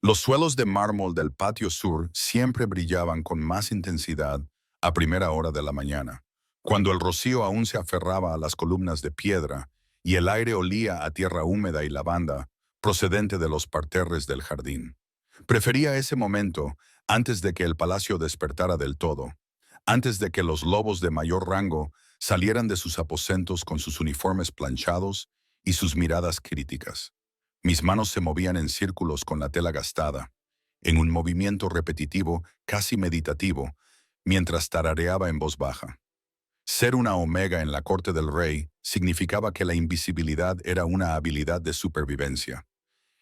Los suelos de mármol del patio sur siempre brillaban con más intensidad a primera hora de la mañana, cuando el rocío aún se aferraba a las columnas de piedra y el aire olía a tierra húmeda y lavanda procedente de los parterres del jardín. Prefería ese momento antes de que el palacio despertara del todo, antes de que los lobos de mayor rango salieran de sus aposentos con sus uniformes planchados y sus miradas críticas. Mis manos se movían en círculos con la tela gastada, en un movimiento repetitivo, casi meditativo, mientras tarareaba en voz baja. Ser una omega en la corte del rey significaba que la invisibilidad era una habilidad de supervivencia.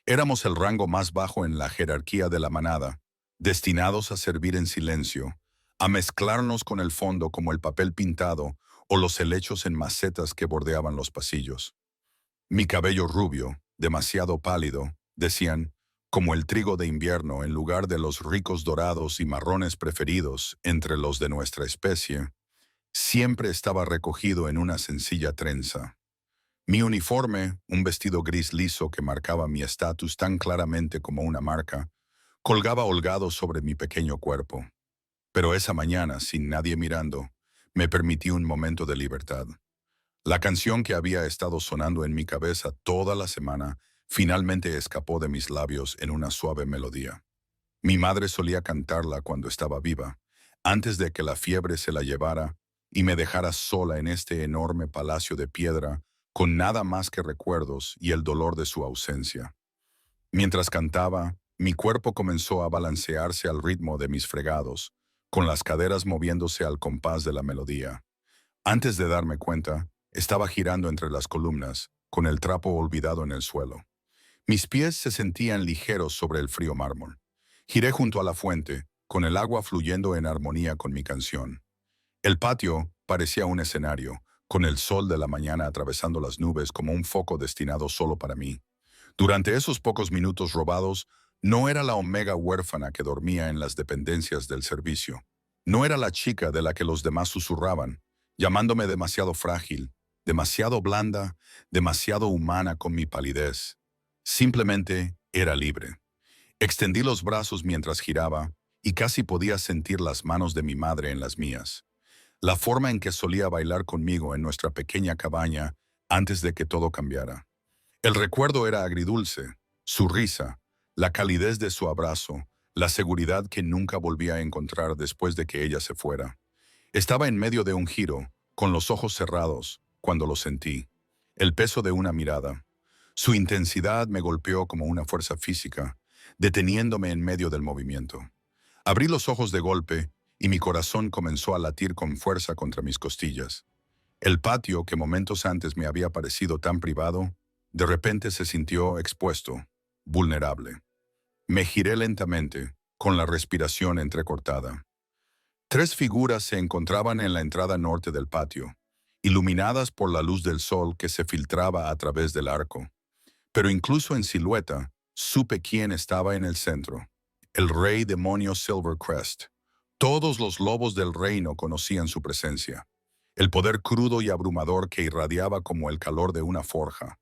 Éramos el rango más bajo en la jerarquía de la manada, destinados a servir en silencio, a mezclarnos con el fondo como el papel pintado o los helechos en macetas que bordeaban los pasillos. Mi cabello rubio, demasiado pálido, decían, como el trigo de invierno en lugar de los ricos dorados y marrones preferidos entre los de nuestra especie, siempre estaba recogido en una sencilla trenza. Mi uniforme, un vestido gris liso que marcaba mi estatus tan claramente como una marca, colgaba holgado sobre mi pequeño cuerpo. Pero esa mañana, sin nadie mirando, me permití un momento de libertad. La canción que había estado sonando en mi cabeza toda la semana finalmente escapó de mis labios en una suave melodía. Mi madre solía cantarla cuando estaba viva, antes de que la fiebre se la llevara y me dejara sola en este enorme palacio de piedra con nada más que recuerdos y el dolor de su ausencia. Mientras cantaba, mi cuerpo comenzó a balancearse al ritmo de mis fregados, con las caderas moviéndose al compás de la melodía. Antes de darme cuenta, estaba girando entre las columnas, con el trapo olvidado en el suelo. Mis pies se sentían ligeros sobre el frío mármol. Giré junto a la fuente, con el agua fluyendo en armonía con mi canción. El patio parecía un escenario, con el sol de la mañana atravesando las nubes como un foco destinado solo para mí. Durante esos pocos minutos robados, no era la omega huérfana que dormía en las dependencias del servicio. No era la chica de la que los demás susurraban, llamándome demasiado frágil, demasiado blanda, demasiado humana con mi palidez. Simplemente era libre. Extendí los brazos mientras giraba y casi podía sentir las manos de mi madre en las mías. La forma en que solía bailar conmigo en nuestra pequeña cabaña antes de que todo cambiara. El recuerdo era agridulce, su risa, la calidez de su abrazo, la seguridad que nunca volví a encontrar después de que ella se fuera. Estaba en medio de un giro, con los ojos cerrados, cuando lo sentí. El peso de una mirada. Su intensidad me golpeó como una fuerza física, deteniéndome en medio del movimiento. Abrí los ojos de golpe y mi corazón comenzó a latir con fuerza contra mis costillas. El patio, que momentos antes me había parecido tan privado, de repente se sintió expuesto, vulnerable. Me giré lentamente, con la respiración entrecortada. Tres figuras se encontraban en la entrada norte del patio, iluminadas por la luz del sol que se filtraba a través del arco. Pero incluso en silueta, supe quién estaba en el centro. El rey demonio Silvercrest. Todos los lobos del reino conocían su presencia. El poder crudo y abrumador que irradiaba como el calor de una forja.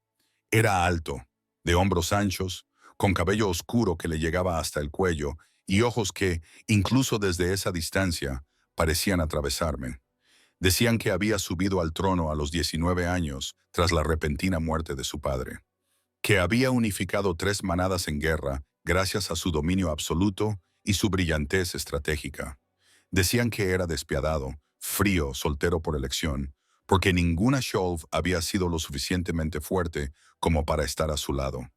Era alto, de hombros anchos, con cabello oscuro que le llegaba hasta el cuello y ojos que, incluso desde esa distancia, parecían atravesarme. Decían que había subido al trono a los 19 años tras la repentina muerte de su padre. Que había unificado tres manadas en guerra gracias a su dominio absoluto y su brillantez estratégica. Decían que era despiadado, frío, soltero por elección, porque ninguna Sholv había sido lo suficientemente fuerte como para estar a su lado.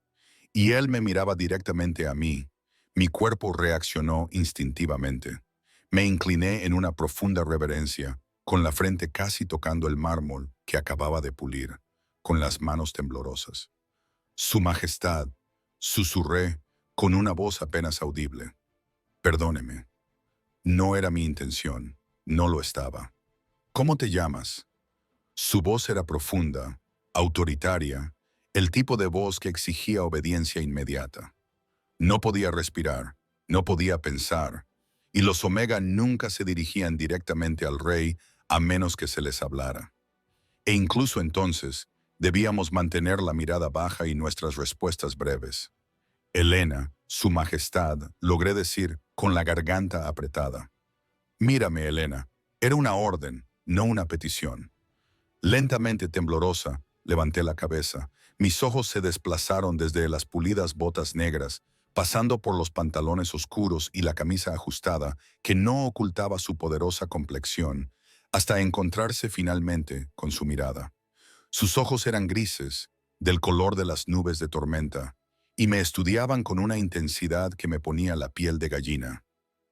Y él me miraba directamente a mí. Mi cuerpo reaccionó instintivamente. Me incliné en una profunda reverencia, con la frente casi tocando el mármol que acababa de pulir, con las manos temblorosas. Su Majestad, susurré con una voz apenas audible. Perdóneme. No era mi intención. No lo estaba. ¿Cómo te llamas? Su voz era profunda, autoritaria, el tipo de voz que exigía obediencia inmediata. No podía respirar, no podía pensar, y los Omega nunca se dirigían directamente al rey a menos que se les hablara. E incluso entonces, debíamos mantener la mirada baja y nuestras respuestas breves. Helena, Su Majestad, logré decir, con la garganta apretada. Mírame, Elena. Era una orden, no una petición. Lentamente temblorosa, levanté la cabeza. Mis ojos se desplazaron desde las pulidas botas negras, pasando por los pantalones oscuros y la camisa ajustada que no ocultaba su poderosa complexión, hasta encontrarse finalmente con su mirada. Sus ojos eran grises, del color de las nubes de tormenta, y me estudiaban con una intensidad que me ponía la piel de gallina.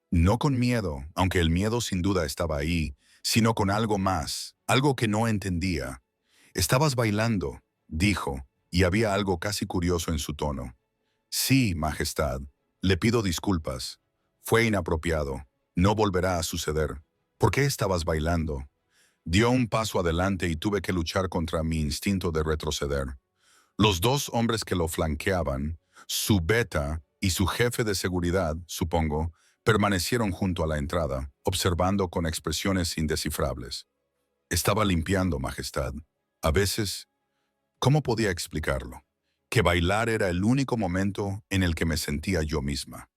No con miedo, aunque el miedo sin duda estaba ahí, sino con algo más, algo que no entendía. Estabas bailando, dijo, y había algo casi curioso en su tono. Sí, Majestad, le pido disculpas. Fue inapropiado. No volverá a suceder. ¿Por qué estabas bailando? Dio un paso adelante y tuve que luchar contra mi instinto de retroceder. Los dos hombres que lo flanqueaban, su beta y su jefe de seguridad, supongo, permanecieron junto a la entrada, observando con expresiones indescifrables. Estaba limpiando, Majestad. A veces, ¿cómo podía explicarlo? Que bailar era el único momento en el que me sentía yo misma,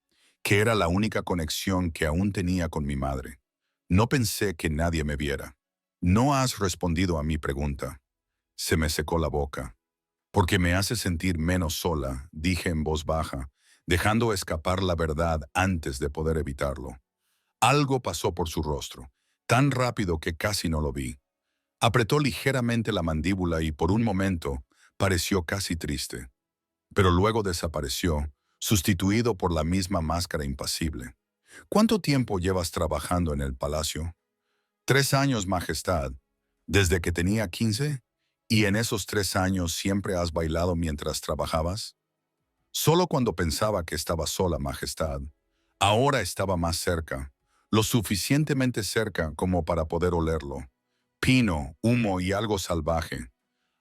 que era la única conexión que aún tenía con mi madre. No pensé que nadie me viera. No has respondido a mi pregunta. Se me secó la boca. Porque me hace sentir menos sola, dije en voz baja, dejando escapar la verdad antes de poder evitarlo. Algo pasó por su rostro, tan rápido que casi no lo vi. Apretó ligeramente la mandíbula y por un momento pareció casi triste. Pero luego desapareció, sustituido por la misma máscara impasible. ¿Cuánto tiempo llevas trabajando en el palacio? 3 años, Majestad. ¿Desde que tenía 15? ¿Y en esos 3 años siempre has bailado mientras trabajabas? Solo cuando pensaba que estaba sola, Majestad. Ahora estaba más cerca, lo suficientemente cerca como para poder olerlo. Pino, humo y algo salvaje.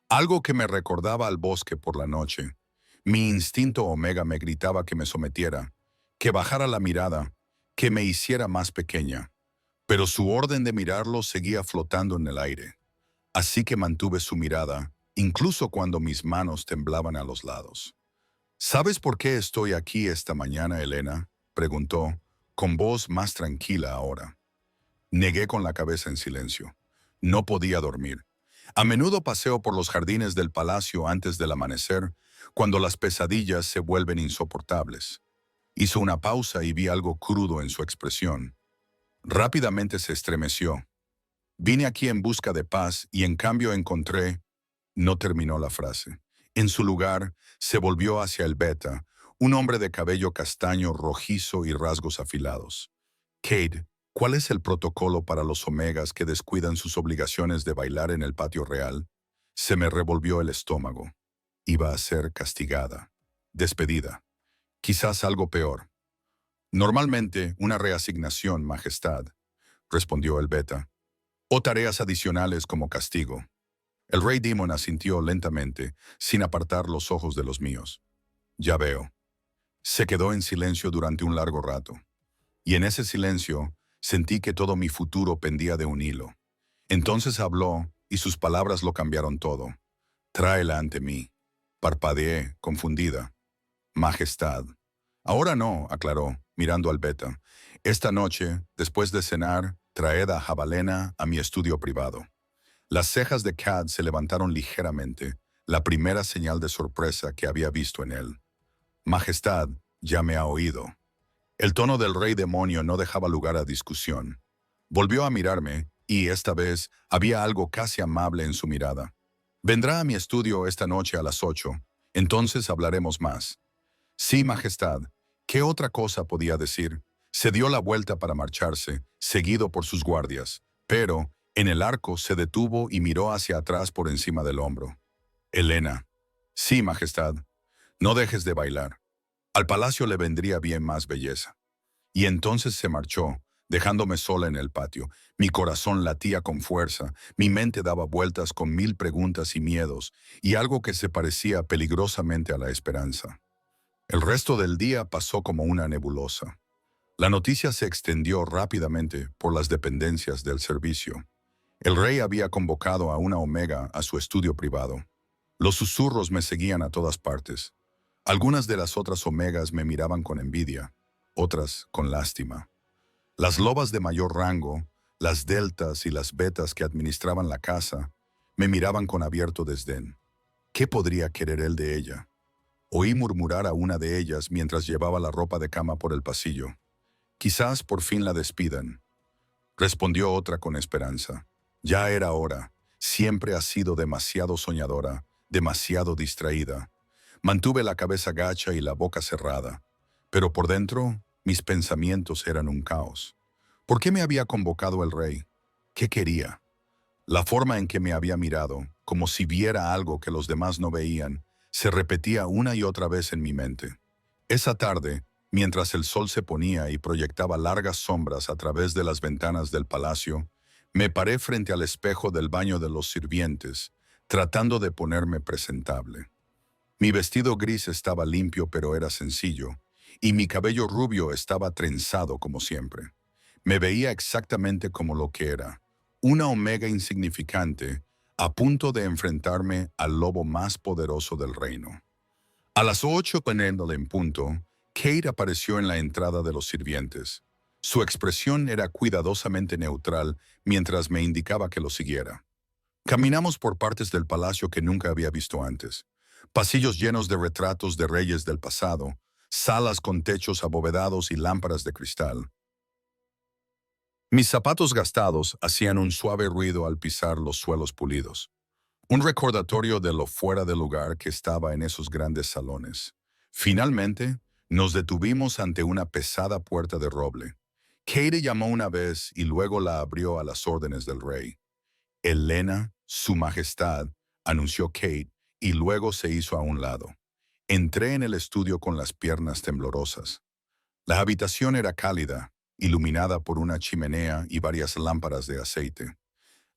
Algo que me recordaba al bosque por la noche. Mi instinto omega me gritaba que me sometiera, que bajara la mirada, que me hiciera más pequeña. Pero su orden de mirarlo seguía flotando en el aire. Así que mantuve su mirada, incluso cuando mis manos temblaban a los lados. ¿Sabes por qué estoy aquí esta mañana, Elena?, preguntó, con voz más tranquila ahora. Negué con la cabeza en silencio. No podía dormir. A menudo paseo por los jardines del palacio antes del amanecer, cuando las pesadillas se vuelven insoportables. Hizo una pausa y vi algo crudo en su expresión. Rápidamente se estremeció. Vine aquí en busca de paz y en cambio encontré... No terminó la frase. En su lugar, se volvió hacia el beta, un hombre de cabello castaño rojizo y rasgos afilados. Kate, ¿cuál es el protocolo para los omegas que descuidan sus obligaciones de bailar en el patio real? Se me revolvió el estómago. Iba a ser castigada. Despedida. Quizás algo peor. Normalmente, una reasignación, Majestad, respondió el beta. O tareas adicionales como castigo. El rey Demon asintió lentamente, sin apartar los ojos de los míos. Ya veo. Se quedó en silencio durante un largo rato. Y en ese silencio, sentí que todo mi futuro pendía de un hilo. Entonces habló, y sus palabras lo cambiaron todo. Tráela ante mí. Parpadeé, confundida. Majestad. Ahora no, aclaró, mirando al beta. Esta noche, después de cenar, traed a Jabalena a mi estudio privado. Las cejas de Cad se levantaron ligeramente, la primera señal de sorpresa que había visto en él. Majestad, ya me ha oído. El tono del rey demonio no dejaba lugar a discusión. Volvió a mirarme, y esta vez había algo casi amable en su mirada. Vendrá a mi estudio esta noche a las 8, entonces hablaremos más. Sí, Majestad. ¿Qué otra cosa podía decir? Se dio la vuelta para marcharse, seguido por sus guardias, pero en el arco se detuvo y miró hacia atrás por encima del hombro. Elena. Sí, Majestad. No dejes de bailar. Al palacio le vendría bien más belleza. Y entonces se marchó, dejándome sola en el patio. Mi corazón latía con fuerza, mi mente daba vueltas con 1000 preguntas y miedos, y algo que se parecía peligrosamente a la esperanza. El resto del día pasó como una nebulosa. La noticia se extendió rápidamente por las dependencias del servicio. El rey había convocado a una omega a su estudio privado. Los susurros me seguían a todas partes. Algunas de las otras omegas me miraban con envidia, otras con lástima. Las lobas de mayor rango, las deltas y las betas que administraban la casa, me miraban con abierto desdén. ¿Qué podría querer él de ella? Oí murmurar a una de ellas mientras llevaba la ropa de cama por el pasillo. Quizás por fin la despidan. Respondió otra con esperanza. Ya era hora. Siempre ha sido demasiado soñadora, demasiado distraída. Mantuve la cabeza gacha y la boca cerrada. Pero por dentro, mis pensamientos eran un caos. ¿Por qué me había convocado el rey? ¿Qué quería? La forma en que me había mirado, como si viera algo que los demás no veían, se repetía una y otra vez en mi mente. Esa tarde, mientras el sol se ponía y proyectaba largas sombras a través de las ventanas del palacio, me paré frente al espejo del baño de los sirvientes, tratando de ponerme presentable. Mi vestido gris estaba limpio pero era sencillo, y mi cabello rubio estaba trenzado como siempre. Me veía exactamente como lo que era, una omega insignificante, a punto de enfrentarme al lobo más poderoso del reino. A las 8:00 en punto, Kate apareció en la entrada de los sirvientes. Su expresión era cuidadosamente neutral mientras me indicaba que lo siguiera. Caminamos por partes del palacio que nunca había visto antes. Pasillos llenos de retratos de reyes del pasado, salas con techos abovedados y lámparas de cristal. Mis zapatos gastados hacían un suave ruido al pisar los suelos pulidos. Un recordatorio de lo fuera de lugar que estaba en esos grandes salones. Finalmente, nos detuvimos ante una pesada puerta de roble. Katie llamó una vez y luego la abrió a las órdenes del rey. Elena, su majestad, anunció Kate y luego se hizo a un lado. Entré en el estudio con las piernas temblorosas. La habitación era cálida, iluminada por una chimenea y varias lámparas de aceite.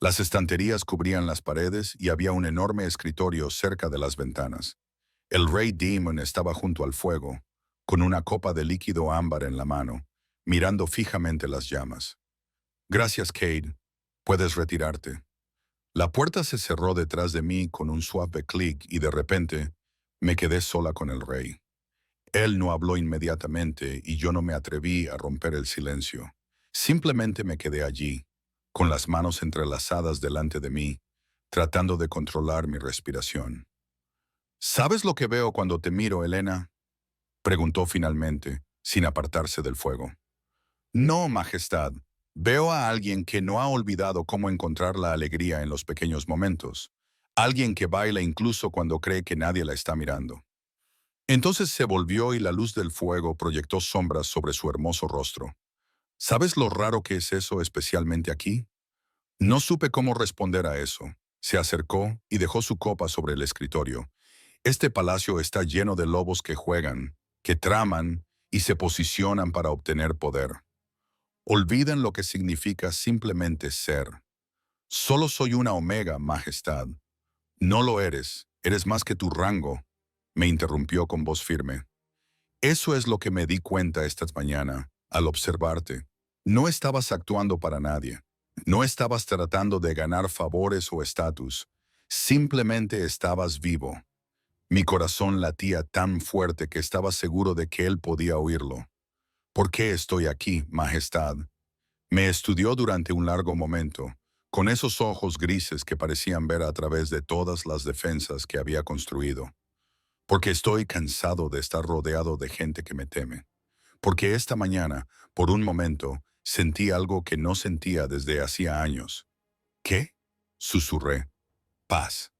Las estanterías cubrían las paredes y había un enorme escritorio cerca de las ventanas. El rey Demon estaba junto al fuego, con una copa de líquido ámbar en la mano, mirando fijamente las llamas. Gracias, Kate. Puedes retirarte. La puerta se cerró detrás de mí con un suave clic y de repente me quedé sola con el rey. Él no habló inmediatamente y yo no me atreví a romper el silencio. Simplemente me quedé allí, con las manos entrelazadas delante de mí, tratando de controlar mi respiración. ¿Sabes lo que veo cuando te miro, Elena?, preguntó finalmente, sin apartarse del fuego. No, Majestad. Veo a alguien que no ha olvidado cómo encontrar la alegría en los pequeños momentos. Alguien que baila incluso cuando cree que nadie la está mirando. Entonces se volvió y la luz del fuego proyectó sombras sobre su hermoso rostro. ¿Sabes lo raro que es eso especialmente aquí? No supe cómo responder a eso. Se acercó y dejó su copa sobre el escritorio. Este palacio está lleno de lobos que juegan, que traman y se posicionan para obtener poder. Olvidan lo que significa simplemente ser. Solo soy una omega, Majestad. No lo eres, eres más que tu rango, me interrumpió con voz firme. Eso es lo que me di cuenta esta mañana, al observarte. No estabas actuando para nadie. No estabas tratando de ganar favores o estatus. Simplemente estabas vivo. Mi corazón latía tan fuerte que estaba seguro de que él podía oírlo. ¿Por qué estoy aquí, Majestad? Me estudió durante un largo momento, con esos ojos grises que parecían ver a través de todas las defensas que había construido. Porque estoy cansado de estar rodeado de gente que me teme. Porque esta mañana, por un momento, sentí algo que no sentía desde hacía años. ¿Qué? Susurré. Paz.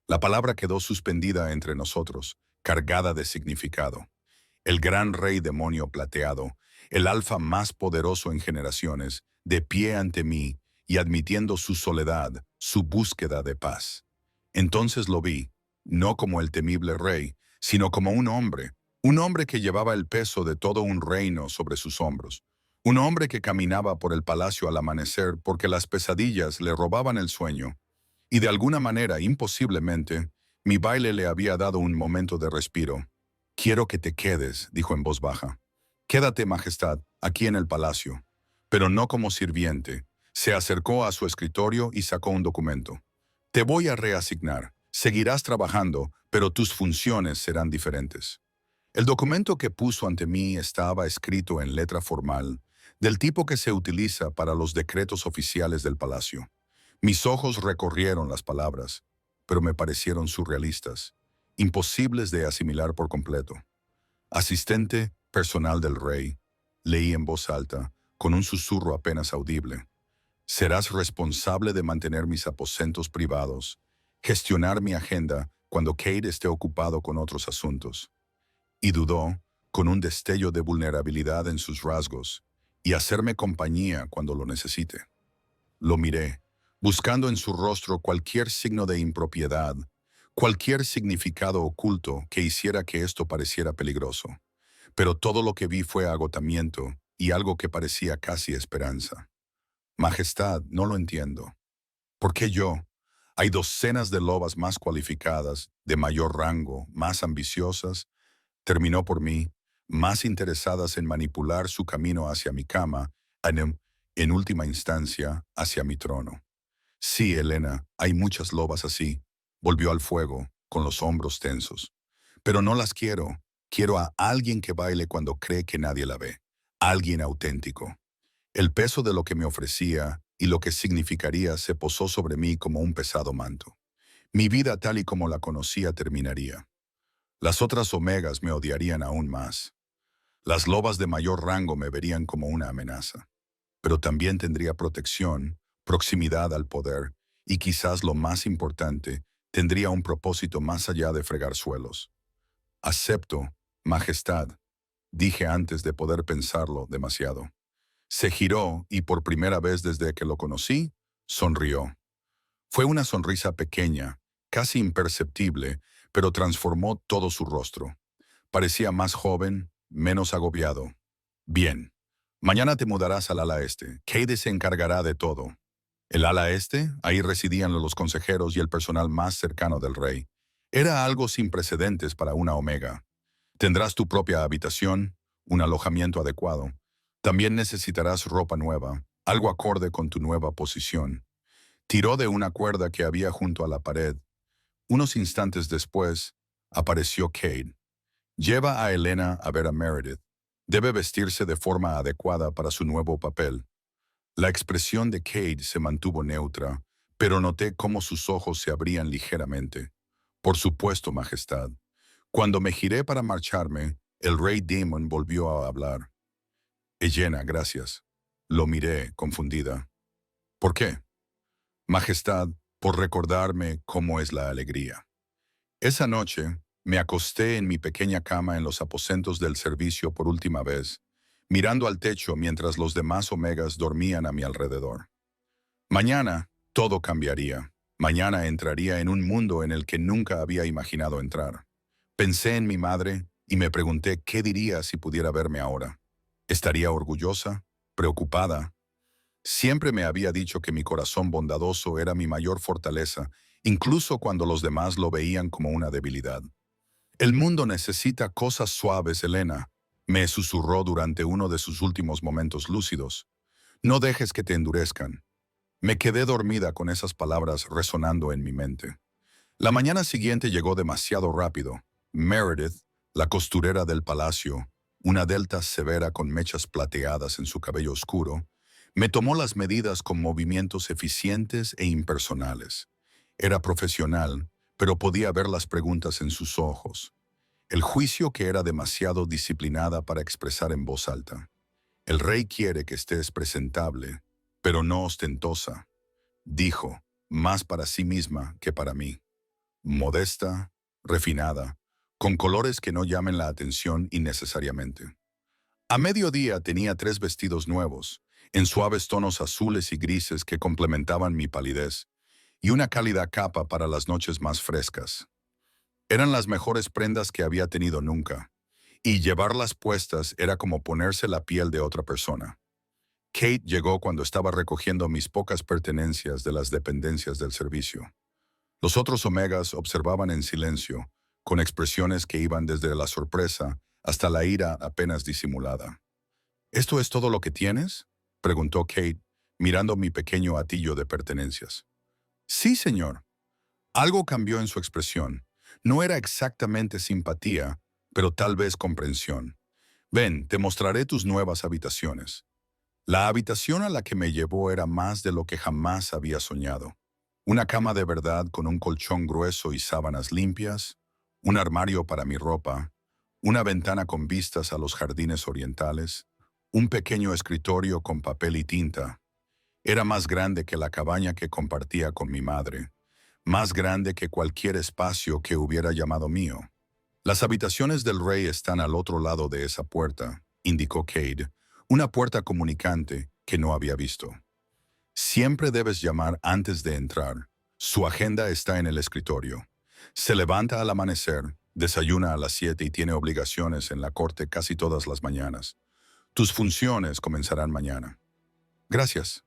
La palabra quedó suspendida entre nosotros, cargada de significado. El gran rey demonio plateado, el alfa más poderoso en generaciones, de pie ante mí y admitiendo su soledad, su búsqueda de paz. Entonces lo vi, no como el temible rey, sino como un hombre que llevaba el peso de todo un reino sobre sus hombros, un hombre que caminaba por el palacio al amanecer porque las pesadillas le robaban el sueño, y de alguna manera, imposiblemente, mi baile le había dado un momento de respiro. Quiero que te quedes, dijo en voz baja. Quédate, Majestad, aquí en el palacio. Pero no como sirviente. Se acercó a su escritorio y sacó un documento. Te voy a reasignar. Seguirás trabajando, pero tus funciones serán diferentes. El documento que puso ante mí estaba escrito en letra formal, del tipo que se utiliza para los decretos oficiales del palacio. Mis ojos recorrieron las palabras, pero me parecieron surrealistas, imposibles de asimilar por completo. Asistente personal del rey, leí en voz alta, con un susurro apenas audible. Serás responsable de mantener mis aposentos privados, gestionar mi agenda cuando Kate esté ocupado con otros asuntos. Y dudó, con un destello de vulnerabilidad en sus rasgos, y hacerme compañía cuando lo necesite. Lo miré, buscando en su rostro cualquier signo de impropiedad, cualquier significado oculto que hiciera que esto pareciera peligroso. Pero todo lo que vi fue agotamiento y algo que parecía casi esperanza. Majestad, no lo entiendo. ¿Por qué yo? Hay docenas de lobas más cualificadas, de mayor rango, más ambiciosas, terminó por mí, más interesadas en manipular su camino hacia mi cama, en última instancia, hacia mi trono. Sí, Helena, hay muchas lobas así. Volvió al fuego, con los hombros tensos. Pero no las quiero. Quiero a alguien que baile cuando cree que nadie la ve. Alguien auténtico. El peso de lo que me ofrecía y lo que significaría se posó sobre mí como un pesado manto. Mi vida tal y como la conocía terminaría. Las otras omegas me odiarían aún más. Las lobas de mayor rango me verían como una amenaza. Pero también tendría protección, proximidad al poder y quizás lo más importante, tendría un propósito más allá de fregar suelos. Acepto, Majestad, dije antes de poder pensarlo demasiado. Se giró y por primera vez desde que lo conocí, sonrió. Fue una sonrisa pequeña, casi imperceptible, pero transformó todo su rostro. Parecía más joven, menos agobiado. Bien. Mañana te mudarás al ala este. Kate se encargará de todo. El ala este, ahí residían los consejeros y el personal más cercano del rey. Era algo sin precedentes para una omega. Tendrás tu propia habitación, un alojamiento adecuado. También necesitarás ropa nueva, algo acorde con tu nueva posición. Tiró de una cuerda que había junto a la pared. Unos instantes después, apareció Kate. Lleva a Helena a ver a Meredith. Debe vestirse de forma adecuada para su nuevo papel. La expresión de Kate se mantuvo neutra, pero noté cómo sus ojos se abrían ligeramente. Por supuesto, Majestad. Cuando me giré para marcharme, el rey Damon volvió a hablar. Helena, gracias. Lo miré, confundida. ¿Por qué? Majestad, por recordarme cómo es la alegría. Esa noche, me acosté en mi pequeña cama en los aposentos del servicio por última vez, mirando al techo mientras los demás omegas dormían a mi alrededor. Mañana, todo cambiaría. Mañana entraría en un mundo en el que nunca había imaginado entrar. Pensé en mi madre y me pregunté qué diría si pudiera verme ahora. ¿Estaría orgullosa? ¿Preocupada? Siempre me había dicho que mi corazón bondadoso era mi mayor fortaleza, incluso cuando los demás lo veían como una debilidad. El mundo necesita cosas suaves, Helena, me susurró durante uno de sus últimos momentos lúcidos. No dejes que te endurezcan. Me quedé dormida con esas palabras resonando en mi mente. La mañana siguiente llegó demasiado rápido. Meredith, la costurera del palacio, una delta severa con mechas plateadas en su cabello oscuro, me tomó las medidas con movimientos eficientes e impersonales. Era profesional, pero podía ver las preguntas en sus ojos. El juicio que era demasiado disciplinada para expresar en voz alta. El rey quiere que estés presentable, pero no ostentosa, dijo, más para sí misma que para mí. Modesta, refinada, con colores que no llamen la atención innecesariamente. A mediodía tenía 3 vestidos nuevos, en suaves tonos azules y grises que complementaban mi palidez, y una cálida capa para las noches más frescas. Eran las mejores prendas que había tenido nunca, y llevarlas puestas era como ponerse la piel de otra persona. Kate llegó cuando estaba recogiendo mis pocas pertenencias de las dependencias del servicio. Los otros omegas observaban en silencio, con expresiones que iban desde la sorpresa hasta la ira apenas disimulada. ¿Esto es todo lo que tienes?, preguntó Kate, mirando mi pequeño atillo de pertenencias. Sí, señor. Algo cambió en su expresión. No era exactamente simpatía, pero tal vez comprensión. Ven, te mostraré tus nuevas habitaciones. La habitación a la que me llevó era más de lo que jamás había soñado. Una cama de verdad con un colchón grueso y sábanas limpias, un armario para mi ropa, una ventana con vistas a los jardines orientales, un pequeño escritorio con papel y tinta. Era más grande que la cabaña que compartía con mi madre, más grande que cualquier espacio que hubiera llamado mío. Las habitaciones del rey están al otro lado de esa puerta, indicó Cade, una puerta comunicante que no había visto. Siempre debes llamar antes de entrar. Su agenda está en el escritorio. Se levanta al amanecer, desayuna a las 7 y tiene obligaciones en la corte casi todas las mañanas. Tus funciones comenzarán mañana. Gracias.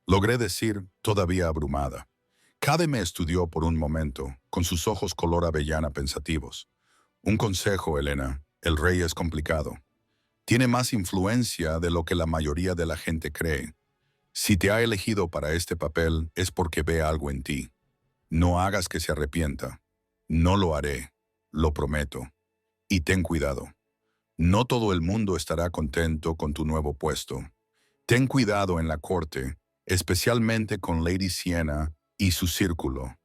Logré decir, todavía abrumada. Cade me estudió por un momento, con sus ojos color avellana pensativos. Un consejo, Elena. El rey es complicado. Tiene más influencia de lo que la mayoría de la gente cree. Si te ha elegido para este papel es porque ve algo en ti. No hagas que se arrepienta. No lo haré, lo prometo. Y ten cuidado. No todo el mundo estará contento con tu nuevo puesto. Ten cuidado en la corte, especialmente con Lady Siena y su círculo.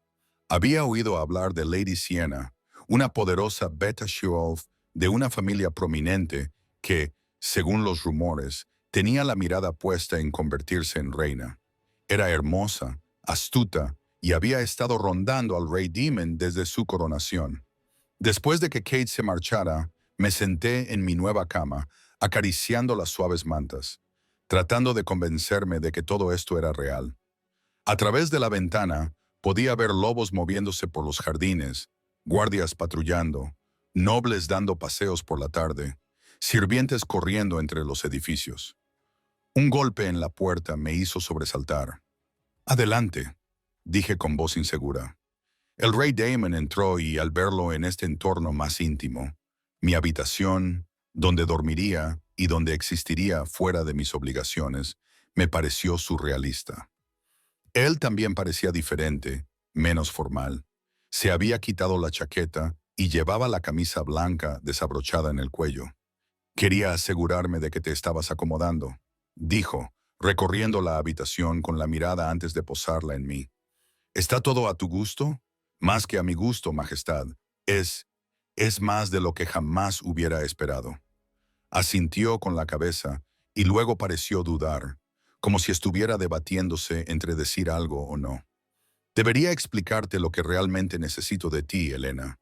Había oído hablar de Lady Siena, una poderosa Beta Sheolf de una familia prominente que, según los rumores, tenía la mirada puesta en convertirse en reina. Era hermosa, astuta, y había estado rondando al rey Demon desde su coronación. Después de que Kate se marchara, me senté en mi nueva cama, acariciando las suaves mantas, tratando de convencerme de que todo esto era real. A través de la ventana, podía ver lobos moviéndose por los jardines, guardias patrullando, nobles dando paseos por la tarde, sirvientes corriendo entre los edificios. Un golpe en la puerta me hizo sobresaltar. «Adelante», dije con voz insegura. El rey Daemon entró y al verlo en este entorno más íntimo, mi habitación, donde dormiría y donde existiría fuera de mis obligaciones, me pareció surrealista. Él también parecía diferente, menos formal. Se había quitado la chaqueta y llevaba la camisa blanca desabrochada en el cuello. «Quería asegurarme de que te estabas acomodando», dijo, recorriendo la habitación con la mirada antes de posarla en mí. «¿Está todo a tu gusto?» «Más que a mi gusto, Majestad. Es más de lo que jamás hubiera esperado». Asintió con la cabeza y luego pareció dudar, como si estuviera debatiéndose entre decir algo o no. «Debería explicarte lo que realmente necesito de ti, Elena.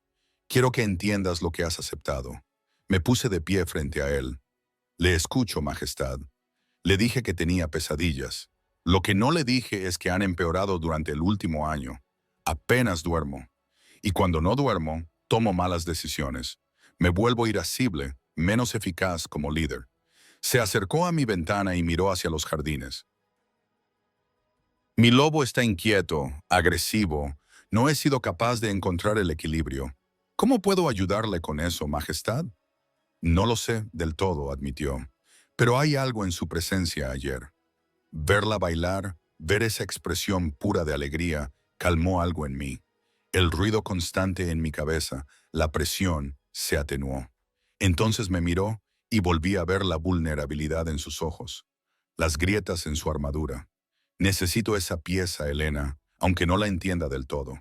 Quiero que entiendas lo que has aceptado». Me puse de pie frente a él. «Le escucho, Majestad». Le dije que tenía pesadillas. Lo que no le dije es que han empeorado durante el último año. Apenas duermo. Y cuando no duermo, tomo malas decisiones. Me vuelvo irascible, menos eficaz como líder. Se acercó a mi ventana y miró hacia los jardines. «Mi lobo está inquieto, agresivo. No he sido capaz de encontrar el equilibrio. ¿Cómo puedo ayudarle con eso, Majestad?» «No lo sé del todo», admitió. «Pero hay algo en su presencia ayer. Verla bailar, ver esa expresión pura de alegría, calmó algo en mí. El ruido constante en mi cabeza, la presión, se atenuó. Entonces me miró y volví a ver la vulnerabilidad en sus ojos, las grietas en su armadura. Necesito esa pieza, Elena, aunque no la entienda del todo».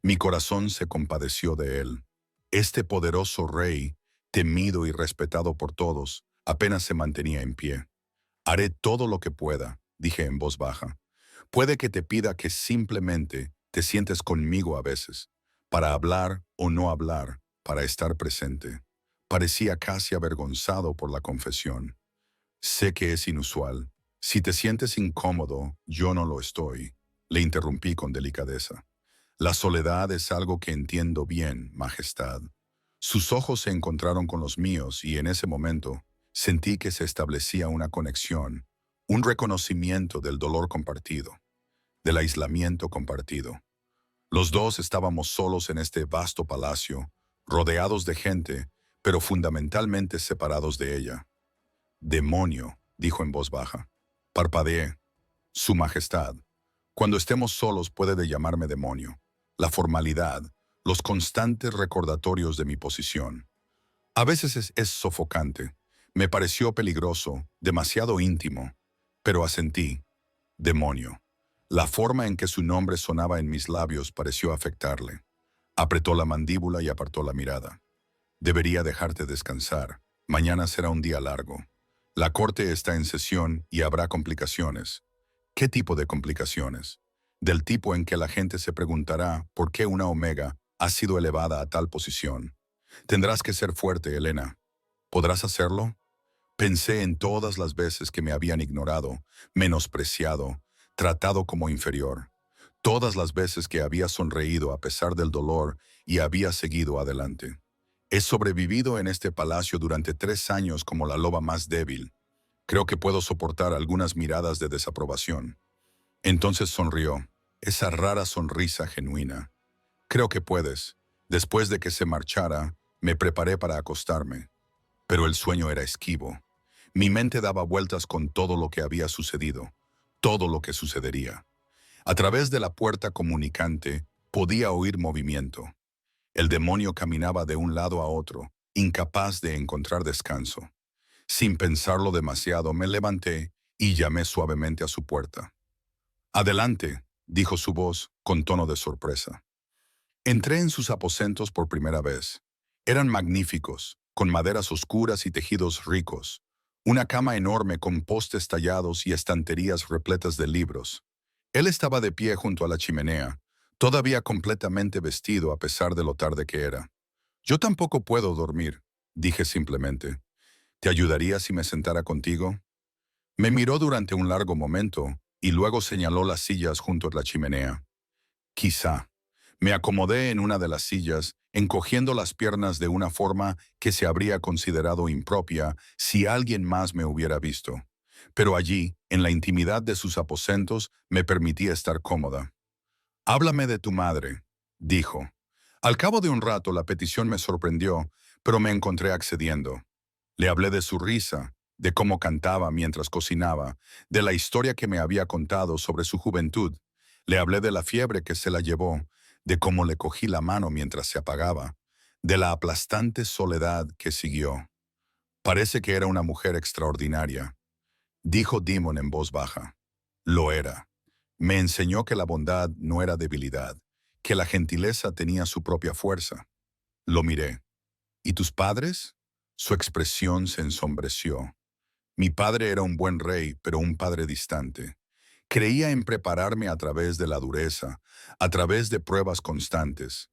Mi corazón se compadeció de él. Este poderoso rey, temido y respetado por todos, apenas se mantenía en pie. «Haré todo lo que pueda», dije en voz baja. «Puede que te pida que simplemente te sientes conmigo a veces, para hablar o no hablar, para estar presente». Parecía casi avergonzado por la confesión. «Sé que es inusual. Si te sientes incómodo, yo no lo estoy», le interrumpí con delicadeza. «La soledad es algo que entiendo bien, Majestad». Sus ojos se encontraron con los míos y en ese momento sentí que se establecía una conexión, un reconocimiento del dolor compartido, del aislamiento compartido. Los dos estábamos solos en este vasto palacio, rodeados de gente, pero fundamentalmente separados de ella. «Demonio», dijo en voz baja. Parpadeé. «Su Majestad. Cuando estemos solos puede llamarme demonio. La formalidad, los constantes recordatorios de mi posición. A veces es sofocante. Me pareció peligroso, demasiado íntimo, pero asentí. Demonio. La forma en que su nombre sonaba en mis labios pareció afectarle. Apretó la mandíbula y apartó la mirada. Debería dejarte descansar. Mañana será un día largo. La corte está en sesión y habrá complicaciones. ¿Qué tipo de complicaciones? Del tipo en que la gente se preguntará por qué una omega ha sido elevada a tal posición. Tendrás que ser fuerte, Elena. ¿Podrás hacerlo? Pensé en todas las veces que me habían ignorado, menospreciado, tratado como inferior. Todas las veces que había sonreído a pesar del dolor y había seguido adelante. He sobrevivido en este palacio durante 3 años como la loba más débil. Creo que puedo soportar algunas miradas de desaprobación. Entonces sonrió, esa rara sonrisa genuina. Creo que puedes. Después de que se marchara, me preparé para acostarme. Pero el sueño era esquivo. Mi mente daba vueltas con todo lo que había sucedido, todo lo que sucedería. A través de la puerta comunicante podía oír movimiento. El demonio caminaba de un lado a otro, incapaz de encontrar descanso. Sin pensarlo demasiado, me levanté y llamé suavemente a su puerta. «Adelante», dijo su voz con tono de sorpresa. Entré en sus aposentos por primera vez. Eran magníficos, con maderas oscuras y tejidos ricos. Una cama enorme con postes tallados y estanterías repletas de libros. Él estaba de pie junto a la chimenea, todavía completamente vestido a pesar de lo tarde que era. «Yo tampoco puedo dormir», dije simplemente. «¿Te ayudaría si me sentara contigo?» Me miró durante un largo momento y luego señaló las sillas junto a la chimenea. «Quizá». Me acomodé en una de las sillas, encogiendo las piernas de una forma que se habría considerado impropia si alguien más me hubiera visto. Pero allí, en la intimidad de sus aposentos, me permití estar cómoda. «Háblame de tu madre», dijo. Al cabo de un rato la petición me sorprendió, pero me encontré accediendo. Le hablé de su risa, de cómo cantaba mientras cocinaba, de la historia que me había contado sobre su juventud. Le hablé de la fiebre que se la llevó, de cómo le cogí la mano mientras se apagaba, de la aplastante soledad que siguió. «Parece que era una mujer extraordinaria», dijo Demon en voz baja. Lo era. Me enseñó que la bondad no era debilidad, que la gentileza tenía su propia fuerza. Lo miré. «¿Y tus padres?» Su expresión se ensombreció. Mi padre era un buen rey, pero un padre distante. Creía en prepararme a través de la dureza, a través de pruebas constantes.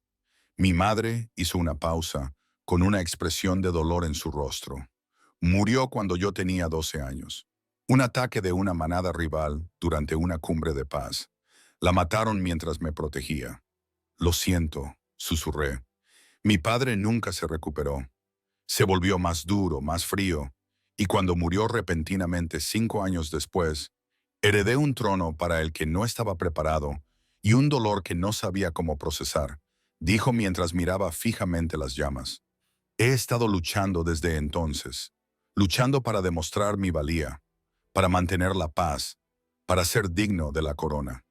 Mi madre hizo una pausa, con una expresión de dolor en su rostro. Murió cuando yo tenía 12 años. Un ataque de una manada rival durante una cumbre de paz. La mataron mientras me protegía. «Lo siento», susurré. Mi padre nunca se recuperó. Se volvió más duro, más frío, y cuando murió repentinamente 5 años después, heredé un trono para el que no estaba preparado y un dolor que no sabía cómo procesar, dijo mientras miraba fijamente las llamas. He estado luchando desde entonces, luchando para demostrar mi valía, para mantener la paz, para ser digno de la corona.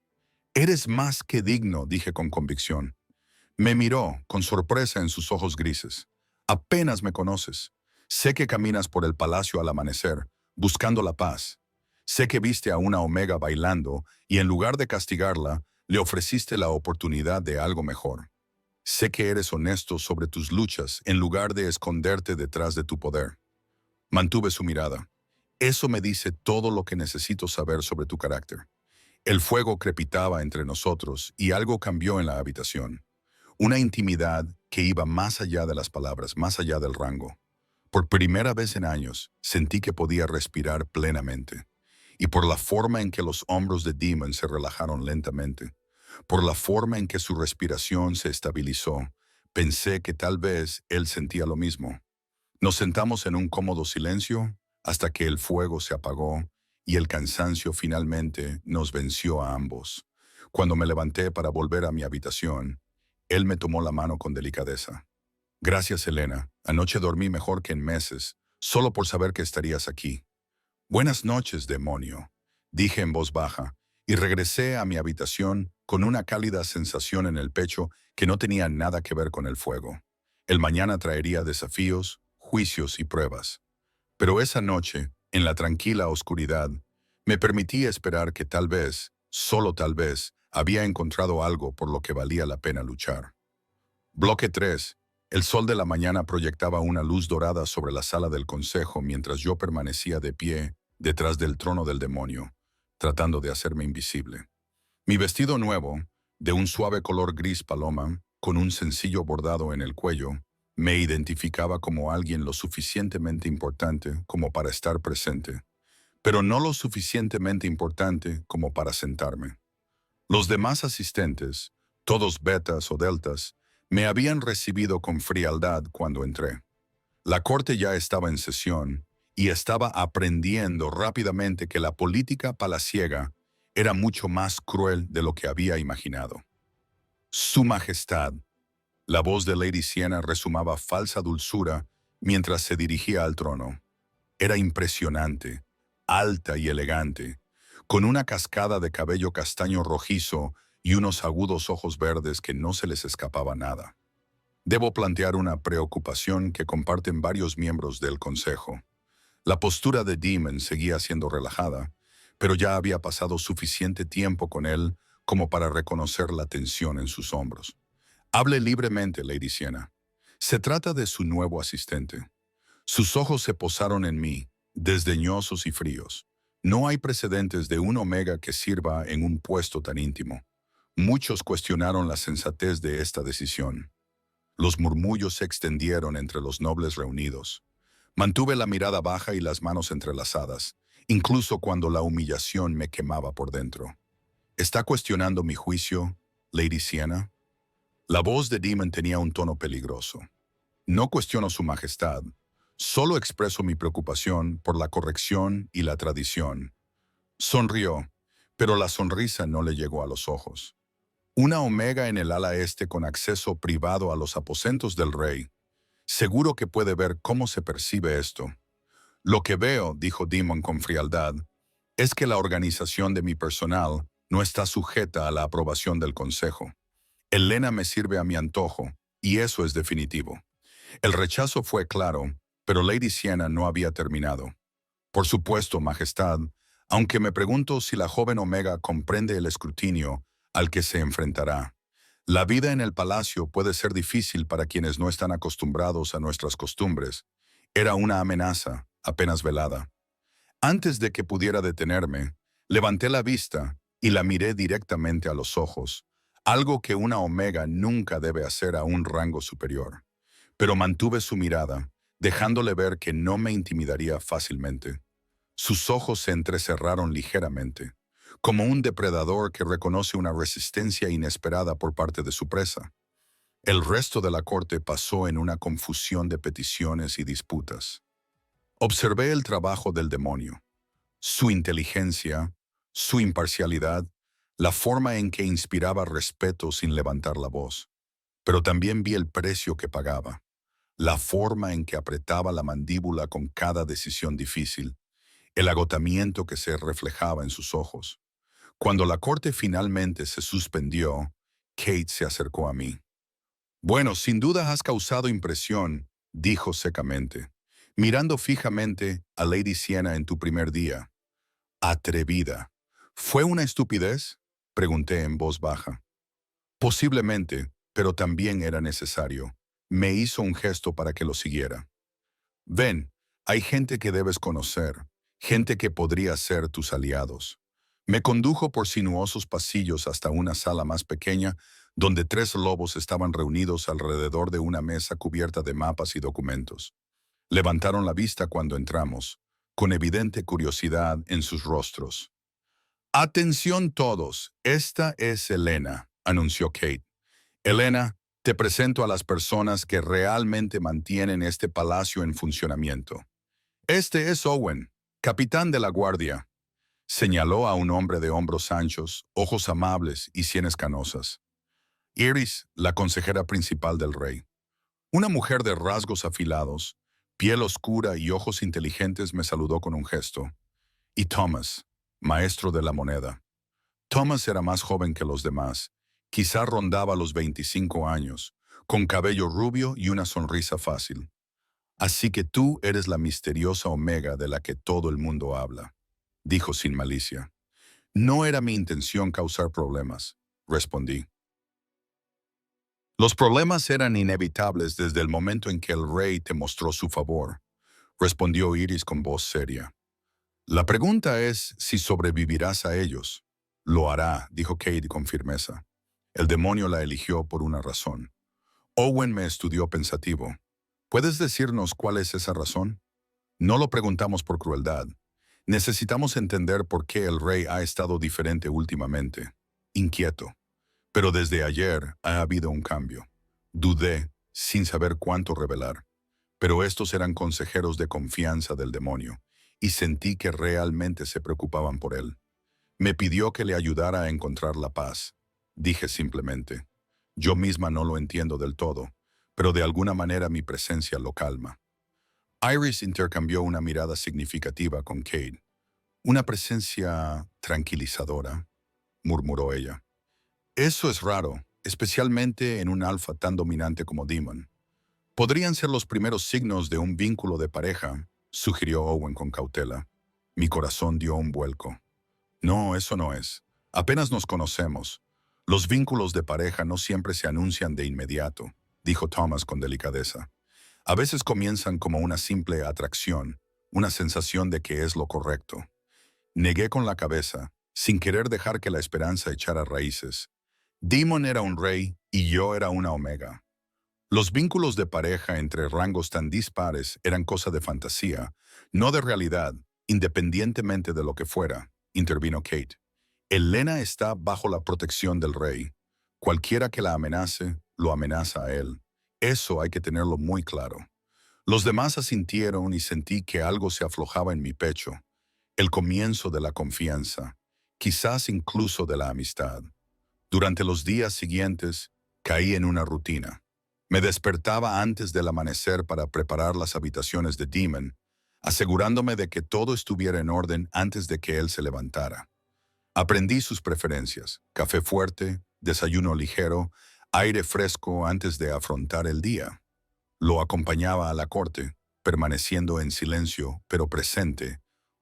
«Eres más que digno», dije con convicción. Me miró con sorpresa en sus ojos grises. «Apenas me conoces. Sé que caminas por el palacio al amanecer, buscando la paz. Sé que viste a una omega bailando y en lugar de castigarla, le ofreciste la oportunidad de algo mejor. Sé que eres honesto sobre tus luchas en lugar de esconderte detrás de tu poder». Mantuve su mirada. «Eso me dice todo lo que necesito saber sobre tu carácter». El fuego crepitaba entre nosotros y algo cambió en la habitación. Una intimidad que iba más allá de las palabras, más allá del rango. Por primera vez en años, sentí que podía respirar plenamente. Y por la forma en que los hombros de Demon se relajaron lentamente, por la forma en que su respiración se estabilizó, pensé que tal vez él sentía lo mismo. Nos sentamos en un cómodo silencio hasta que el fuego se apagó y el cansancio finalmente nos venció a ambos. Cuando me levanté para volver a mi habitación, él me tomó la mano con delicadeza. «Gracias, Elena. Anoche dormí mejor que en meses, solo por saber que estarías aquí». «Buenas noches, demonio», dije en voz baja, y regresé a mi habitación con una cálida sensación en el pecho que no tenía nada que ver con el fuego. El mañana traería desafíos, juicios y pruebas. Pero esa noche, en la tranquila oscuridad, me permití esperar que tal vez, solo tal vez, había encontrado algo por lo que valía la pena luchar. Bloque 3. El sol de la mañana proyectaba una luz dorada sobre la sala del consejo mientras yo permanecía de pie detrás del trono del demonio, tratando de hacerme invisible. Mi vestido nuevo, de un suave color gris paloma, con un sencillo bordado en el cuello, me identificaba como alguien lo suficientemente importante como para estar presente, pero no lo suficientemente importante como para sentarme. Los demás asistentes, todos betas o deltas, me habían recibido con frialdad cuando entré. La corte ya estaba en sesión y estaba aprendiendo rápidamente que la política palaciega era mucho más cruel de lo que había imaginado. Su Majestad. La voz de Lady Siena resumaba falsa dulzura mientras se dirigía al trono. Era impresionante, alta y elegante, con una cascada de cabello castaño rojizo y unos agudos ojos verdes que no se les escapaba nada. Debo plantear una preocupación que comparten varios miembros del consejo. La postura de Demon seguía siendo relajada, pero ya había pasado suficiente tiempo con él como para reconocer la tensión en sus hombros. Hable libremente, Lady Siena. Se trata de su nuevo asistente. Sus ojos se posaron en mí, desdeñosos y fríos. No hay precedentes de un Omega que sirva en un puesto tan íntimo. Muchos cuestionaron la sensatez de esta decisión. Los murmullos se extendieron entre los nobles reunidos. Mantuve la mirada baja y las manos entrelazadas, incluso cuando la humillación me quemaba por dentro. ¿Está cuestionando mi juicio, Lady Siena? La voz de Demon tenía un tono peligroso. No cuestiono su majestad, solo expreso mi preocupación por la corrección y la tradición. Sonrió, pero la sonrisa no le llegó a los ojos. Una Omega en el ala este con acceso privado a los aposentos del rey. Seguro que puede ver cómo se percibe esto. Lo que veo, dijo Demon con frialdad, es que la organización de mi personal no está sujeta a la aprobación del consejo. Elena me sirve a mi antojo, y eso es definitivo. El rechazo fue claro, pero Lady Siena no había terminado. Por supuesto, Majestad, aunque me pregunto si la joven Omega comprende el escrutinio al que se enfrentará. La vida en el palacio puede ser difícil para quienes no están acostumbrados a nuestras costumbres. Era una amenaza, apenas velada. Antes de que pudiera detenerme, levanté la vista y la miré directamente a los ojos, algo que una Omega nunca debe hacer a un rango superior. Pero mantuve su mirada, dejándole ver que no me intimidaría fácilmente. Sus ojos se entrecerraron ligeramente, como un depredador que reconoce una resistencia inesperada por parte de su presa. El resto de la corte pasó en una confusión de peticiones y disputas. Observé el trabajo del demonio, su inteligencia, su imparcialidad, la forma en que inspiraba respeto sin levantar la voz. Pero también vi el precio que pagaba, la forma en que apretaba la mandíbula con cada decisión difícil, el agotamiento que se reflejaba en sus ojos. Cuando la corte finalmente se suspendió, Kate se acercó a mí. «Bueno, sin duda has causado impresión», dijo secamente, mirando fijamente a Lady Siena en tu primer día. «Atrevida. ¿Fue una estupidez?», pregunté en voz baja. «Posiblemente, pero también era necesario». Me hizo un gesto para que lo siguiera. «Ven, hay gente que debes conocer, gente que podría ser tus aliados». Me condujo por sinuosos pasillos hasta una sala más pequeña, donde 3 lobos estaban reunidos alrededor de una mesa cubierta de mapas y documentos. Levantaron la vista cuando entramos, con evidente curiosidad en sus rostros. «Atención todos, esta es Elena», anunció Kate. «Elena, te presento a las personas que realmente mantienen este palacio en funcionamiento. Este es Owen, capitán de la guardia». Señaló a un hombre de hombros anchos, ojos amables y sienes canosas. Iris, la consejera principal del rey. Una mujer de rasgos afilados, piel oscura y ojos inteligentes me saludó con un gesto. Y Thomas, maestro de la moneda. Thomas era más joven que los demás, quizá rondaba los 25 años, con cabello rubio y una sonrisa fácil. Así que tú eres la misteriosa Omega de la que todo el mundo habla, dijo sin malicia. No era mi intención causar problemas, respondí. Los problemas eran inevitables desde el momento en que el rey te mostró su favor, respondió Iris con voz seria. La pregunta es si sobrevivirás a ellos. Lo hará, dijo Kate con firmeza. El demonio la eligió por una razón. Owen me estudió pensativo. ¿Puedes decirnos cuál es esa razón? No lo preguntamos por crueldad. Necesitamos entender por qué el rey ha estado diferente últimamente. Inquieto. Pero desde ayer ha habido un cambio. Dudé, sin saber cuánto revelar. Pero estos eran consejeros de confianza del demonio, y sentí que realmente se preocupaban por él. Me pidió que le ayudara a encontrar la paz. Dije simplemente, yo misma no lo entiendo del todo, pero de alguna manera mi presencia lo calma. Iris intercambió una mirada significativa con Kate. Una presencia tranquilizadora, murmuró ella. Eso es raro, especialmente en un alfa tan dominante como Demon. Podrían ser los primeros signos de un vínculo de pareja, sugirió Owen con cautela. Mi corazón dio un vuelco. No, eso no es. Apenas nos conocemos. Los vínculos de pareja no siempre se anuncian de inmediato, dijo Thomas con delicadeza. A veces comienzan como una simple atracción, una sensación de que es lo correcto. Negué con la cabeza, sin querer dejar que la esperanza echara raíces. Demon era un rey y yo era una omega. Los vínculos de pareja entre rangos tan dispares eran cosa de fantasía, no de realidad, independientemente de lo que fuera, intervino Kate. Elena está bajo la protección del rey. Cualquiera que la amenace, lo amenaza a él. Eso hay que tenerlo muy claro. Los demás asintieron y sentí que algo se aflojaba en mi pecho. El comienzo de la confianza, quizás incluso de la amistad. Durante los días siguientes, caí en una rutina. Me despertaba antes del amanecer para preparar las habitaciones de Demon, asegurándome de que todo estuviera en orden antes de que él se levantara. Aprendí sus preferencias: café fuerte, desayuno ligero, aire fresco antes de afrontar el día. Lo acompañaba a la corte, permaneciendo en silencio, pero presente,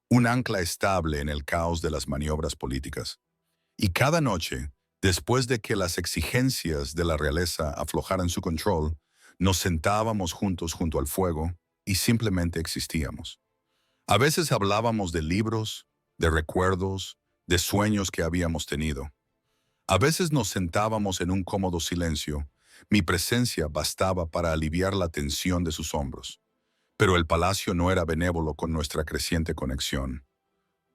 un ancla estable en el caos de las maniobras políticas. Y cada noche, después de que las exigencias de la realeza aflojaran su control, nos sentábamos juntos junto al fuego y simplemente existíamos. A veces hablábamos de libros, de recuerdos, de sueños que habíamos tenido. A veces nos sentábamos en un cómodo silencio. Mi presencia bastaba para aliviar la tensión de sus hombros. Pero el palacio no era benévolo con nuestra creciente conexión.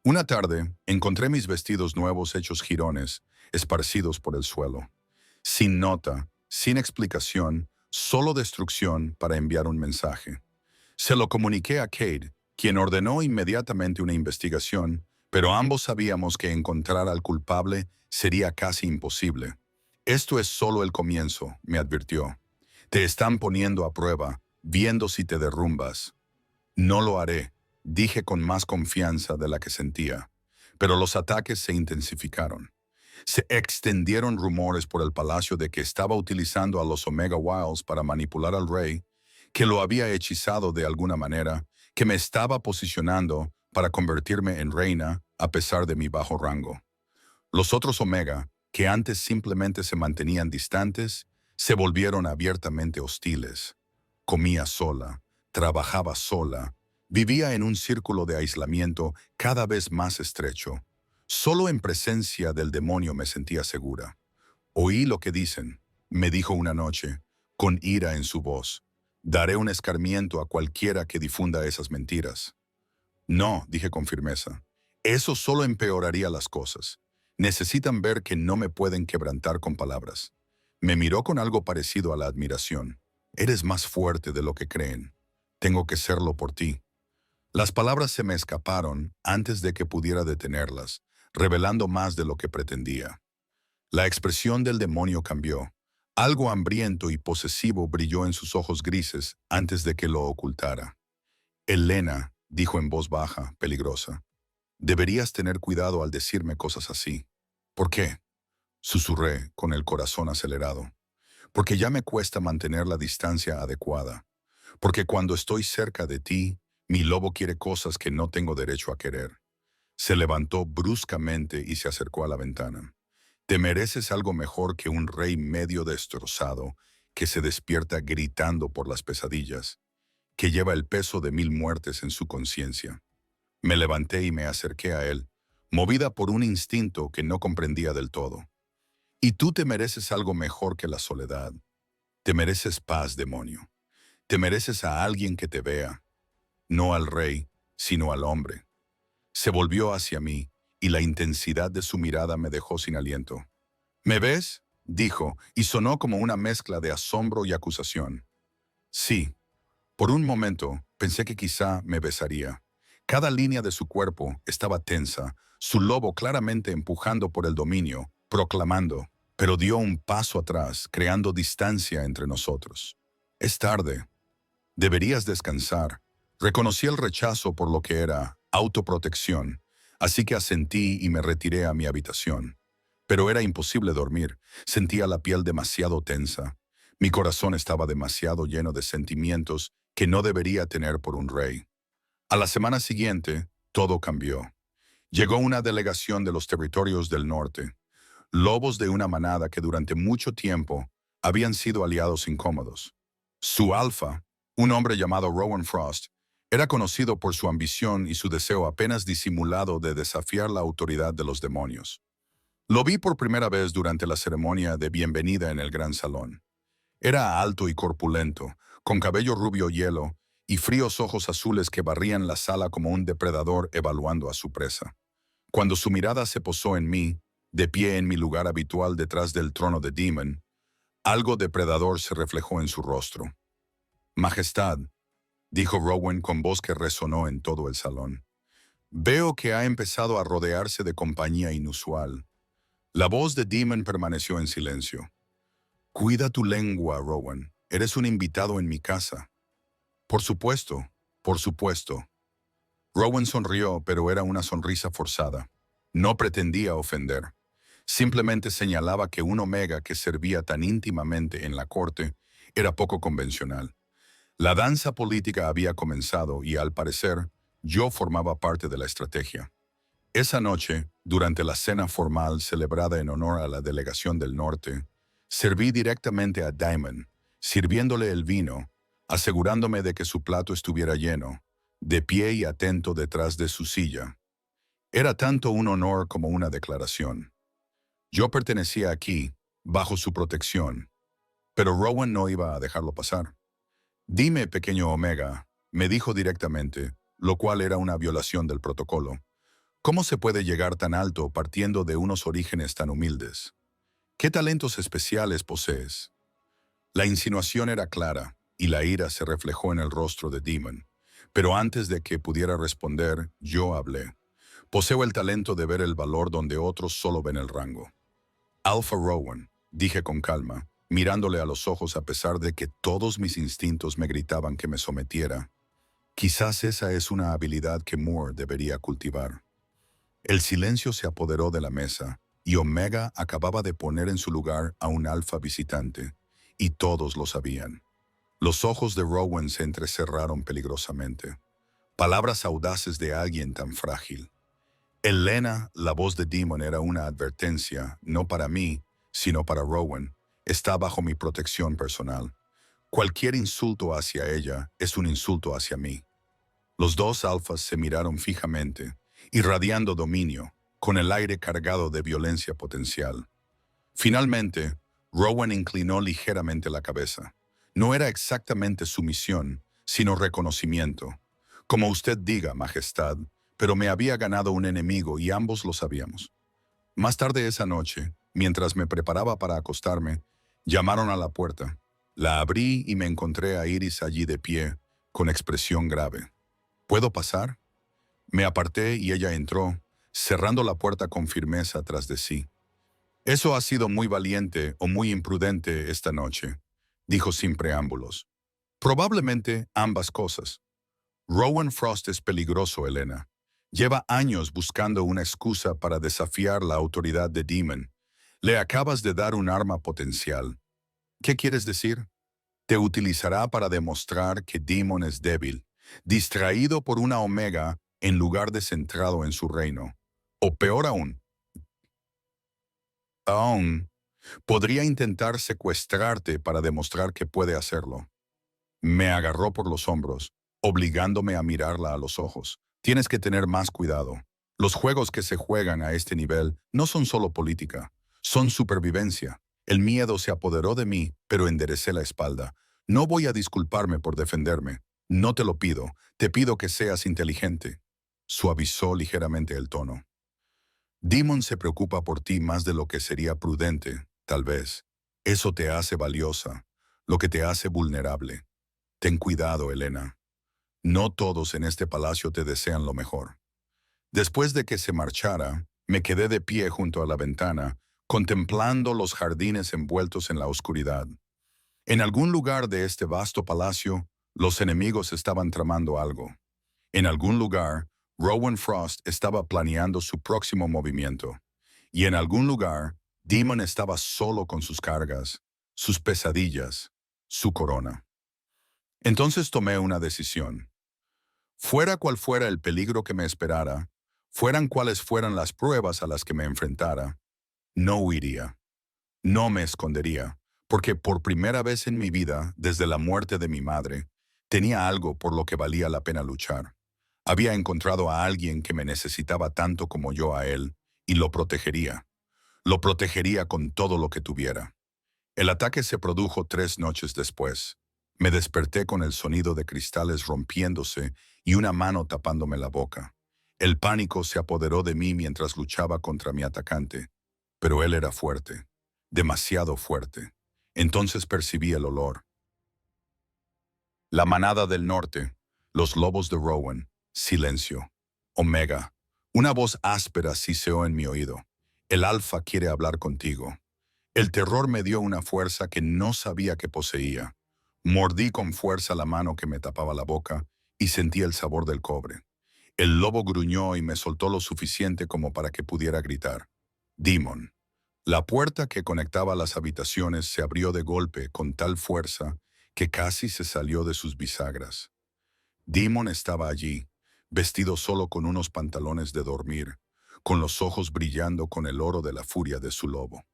Una tarde, encontré mis vestidos nuevos hechos jirones, esparcidos por el suelo. Sin nota, sin explicación, solo destrucción para enviar un mensaje. Se lo comuniqué a Kate, quien ordenó inmediatamente una investigación, pero ambos sabíamos que encontrar al culpable sería casi imposible. Esto es solo el comienzo, me advirtió. Te están poniendo a prueba, viendo si te derrumbas. No lo haré, dije con más confianza de la que sentía, pero los ataques se intensificaron. Se extendieron rumores por el palacio de que estaba utilizando a los Omega Wilds para manipular al rey, que lo había hechizado de alguna manera, que me estaba posicionando para convertirme en reina a pesar de mi bajo rango. Los otros Omega, que antes simplemente se mantenían distantes, se volvieron abiertamente hostiles. Comía sola, trabajaba sola, vivía en un círculo de aislamiento cada vez más estrecho. Solo en presencia del demonio me sentía segura. Oí lo que dicen, me dijo una noche, con ira en su voz. Daré un escarmiento a cualquiera que difunda esas mentiras. No, dije con firmeza. Eso solo empeoraría las cosas. Necesitan ver que no me pueden quebrantar con palabras. Me miró con algo parecido a la admiración. Eres más fuerte de lo que creen. Tengo que serlo por ti. Las palabras se me escaparon antes de que pudiera detenerlas, revelando más de lo que pretendía. La expresión del demonio cambió. Algo hambriento y posesivo brilló en sus ojos grises antes de que lo ocultara. Elena, dijo en voz baja, peligrosa, deberías tener cuidado al decirme cosas así. ¿Por qué? Susurré, con el corazón acelerado. Porque ya me cuesta mantener la distancia adecuada. porque cuando estoy cerca de ti, mi lobo quiere cosas que no tengo derecho a querer. Se levantó bruscamente y se acercó a la ventana. Te mereces algo mejor que un rey medio destrozado que se despierta gritando por las pesadillas, que lleva el peso de 1000 muertes en su conciencia. Me levanté y me acerqué a él, movida por un instinto que no comprendía del todo. Y tú te mereces algo mejor que la soledad. Te mereces paz, demonio. Te mereces a alguien que te vea, no al rey, sino al hombre. Se volvió hacia mí, y la intensidad de su mirada me dejó sin aliento. ¿Me ves?, dijo, y sonó como una mezcla de asombro y acusación. Sí. Por un momento pensé que quizá me besaría. Cada línea de su cuerpo estaba tensa, su lobo claramente empujando por el dominio, proclamando, pero dio un paso atrás, creando distancia entre nosotros. Es tarde. Deberías descansar. Reconocí el rechazo por lo que era autoprotección, así que asentí y me retiré a mi habitación. Pero era imposible dormir. Sentía la piel demasiado tensa. Mi corazón estaba demasiado lleno de sentimientos que no debería tener por un rey. A la semana siguiente, todo cambió. Llegó una delegación de los territorios del norte, lobos de una manada que durante mucho tiempo habían sido aliados incómodos. Su alfa, un hombre llamado Rowan Frost, era conocido por su ambición y su deseo apenas disimulado de desafiar la autoridad de los demonios. Lo vi por primera vez durante la ceremonia de bienvenida en el gran salón. Era alto y corpulento, con cabello rubio hielo y fríos ojos azules que barrían la sala como un depredador evaluando a su presa. Cuando su mirada se posó en mí, de pie en mi lugar habitual detrás del trono de Demon, algo depredador se reflejó en su rostro. «Majestad», dijo Rowan con voz que resonó en todo el salón. «Veo que ha empezado a rodearse de compañía inusual». La voz de Demon permaneció en silencio. «Cuida tu lengua, Rowan. Eres un invitado en mi casa». «Por supuesto, por supuesto». Rowan sonrió, pero era una sonrisa forzada. No pretendía ofender. Simplemente señalaba que un Omega que servía tan íntimamente en la corte era poco convencional. La danza política había comenzado y, al parecer, yo formaba parte de la estrategia. Esa noche, durante la cena formal celebrada en honor a la delegación del norte, serví directamente a Diamond, sirviéndole el vino, asegurándome de que su plato estuviera lleno, de pie y atento detrás de su silla. Era tanto un honor como una declaración. Yo pertenecía aquí, bajo su protección, pero Rowan no iba a dejarlo pasar. «Dime, pequeño Omega», me dijo directamente, lo cual era una violación del protocolo. «¿Cómo se puede llegar tan alto partiendo de unos orígenes tan humildes? ¿Qué talentos especiales posees?» La insinuación era clara, y la ira se reflejó en el rostro de Demon. Pero antes de que pudiera responder, yo hablé. «Poseo el talento de ver el valor donde otros solo ven el rango». «Alpha Rowan», dije con calma, mirándole a los ojos a pesar de que todos mis instintos me gritaban que me sometiera. Quizás esa es una habilidad que Moore debería cultivar. El silencio se apoderó de la mesa, y Omega acababa de poner en su lugar a un alfa visitante, y todos lo sabían. Los ojos de Rowan se entrecerraron peligrosamente. Palabras audaces de alguien tan frágil. Elena, la voz de Demon, era una advertencia, no para mí, sino para Rowan. Está bajo mi protección personal. Cualquier insulto hacia ella es un insulto hacia mí. Los dos alfas se miraron fijamente, irradiando dominio, con el aire cargado de violencia potencial. Finalmente, Rowan inclinó ligeramente la cabeza. No era exactamente sumisión, sino reconocimiento. «Como usted diga, Majestad», pero me había ganado un enemigo y ambos lo sabíamos. Más tarde esa noche, mientras me preparaba para acostarme, llamaron a la puerta. La abrí y me encontré a Iris allí de pie, con expresión grave. «¿Puedo pasar?». Me aparté y ella entró, cerrando la puerta con firmeza tras de sí. «Eso ha sido muy valiente o muy imprudente esta noche», dijo sin preámbulos. «Probablemente ambas cosas. Rowan Frost es peligroso, Elena. Lleva años buscando una excusa para desafiar la autoridad de Demon. Le acabas de dar un arma potencial. ¿Qué quieres decir?». Te utilizará para demostrar que Demon es débil, distraído por una Omega en lugar de centrado en su reino. O peor aún, podría intentar secuestrarte para demostrar que puede hacerlo. Me agarró por los hombros, obligándome a mirarla a los ojos. Tienes que tener más cuidado. Los juegos que se juegan a este nivel no son solo política, son supervivencia. El miedo se apoderó de mí, pero enderecé la espalda. No voy a disculparme por defenderme. No te lo pido. Te pido que seas inteligente. Suavizó ligeramente el tono. Demon se preocupa por ti más de lo que sería prudente, tal vez. Eso te hace valiosa, lo que te hace vulnerable. Ten cuidado, Elena. No todos en este palacio te desean lo mejor. Después de que se marchara, me quedé de pie junto a la ventana, contemplando los jardines envueltos en la oscuridad. En algún lugar de este vasto palacio, los enemigos estaban tramando algo. En algún lugar, Rowan Frost estaba planeando su próximo movimiento. Y en algún lugar, Demon estaba solo con sus cargas, sus pesadillas, su corona. Entonces tomé una decisión. Fuera cual fuera el peligro que me esperara, fueran cuales fueran las pruebas a las que me enfrentara, no huiría, no me escondería, porque por primera vez en mi vida, desde la muerte de mi madre, tenía algo por lo que valía la pena luchar. Había encontrado a alguien que me necesitaba tanto como yo a él, y lo protegería. Lo protegería con todo lo que tuviera. El ataque se produjo 3 noches después. Me desperté con el sonido de cristales rompiéndose y una mano tapándome la boca. El pánico se apoderó de mí mientras luchaba contra mi atacante. Pero él era fuerte, demasiado fuerte. Entonces percibí el olor. La manada del norte, los lobos de Rowan, silencio. Omega. Una voz áspera siseó en mi oído. El alfa quiere hablar contigo. El terror me dio una fuerza que no sabía que poseía. Mordí con fuerza la mano que me tapaba la boca y sentí el sabor del cobre. El lobo gruñó y me soltó lo suficiente como para que pudiera gritar. Demon. La puerta que conectaba las habitaciones se abrió de golpe con tal fuerza que casi se salió de sus bisagras. Demon estaba allí, vestido solo con unos pantalones de dormir, con los ojos brillando con el oro de la furia de su lobo.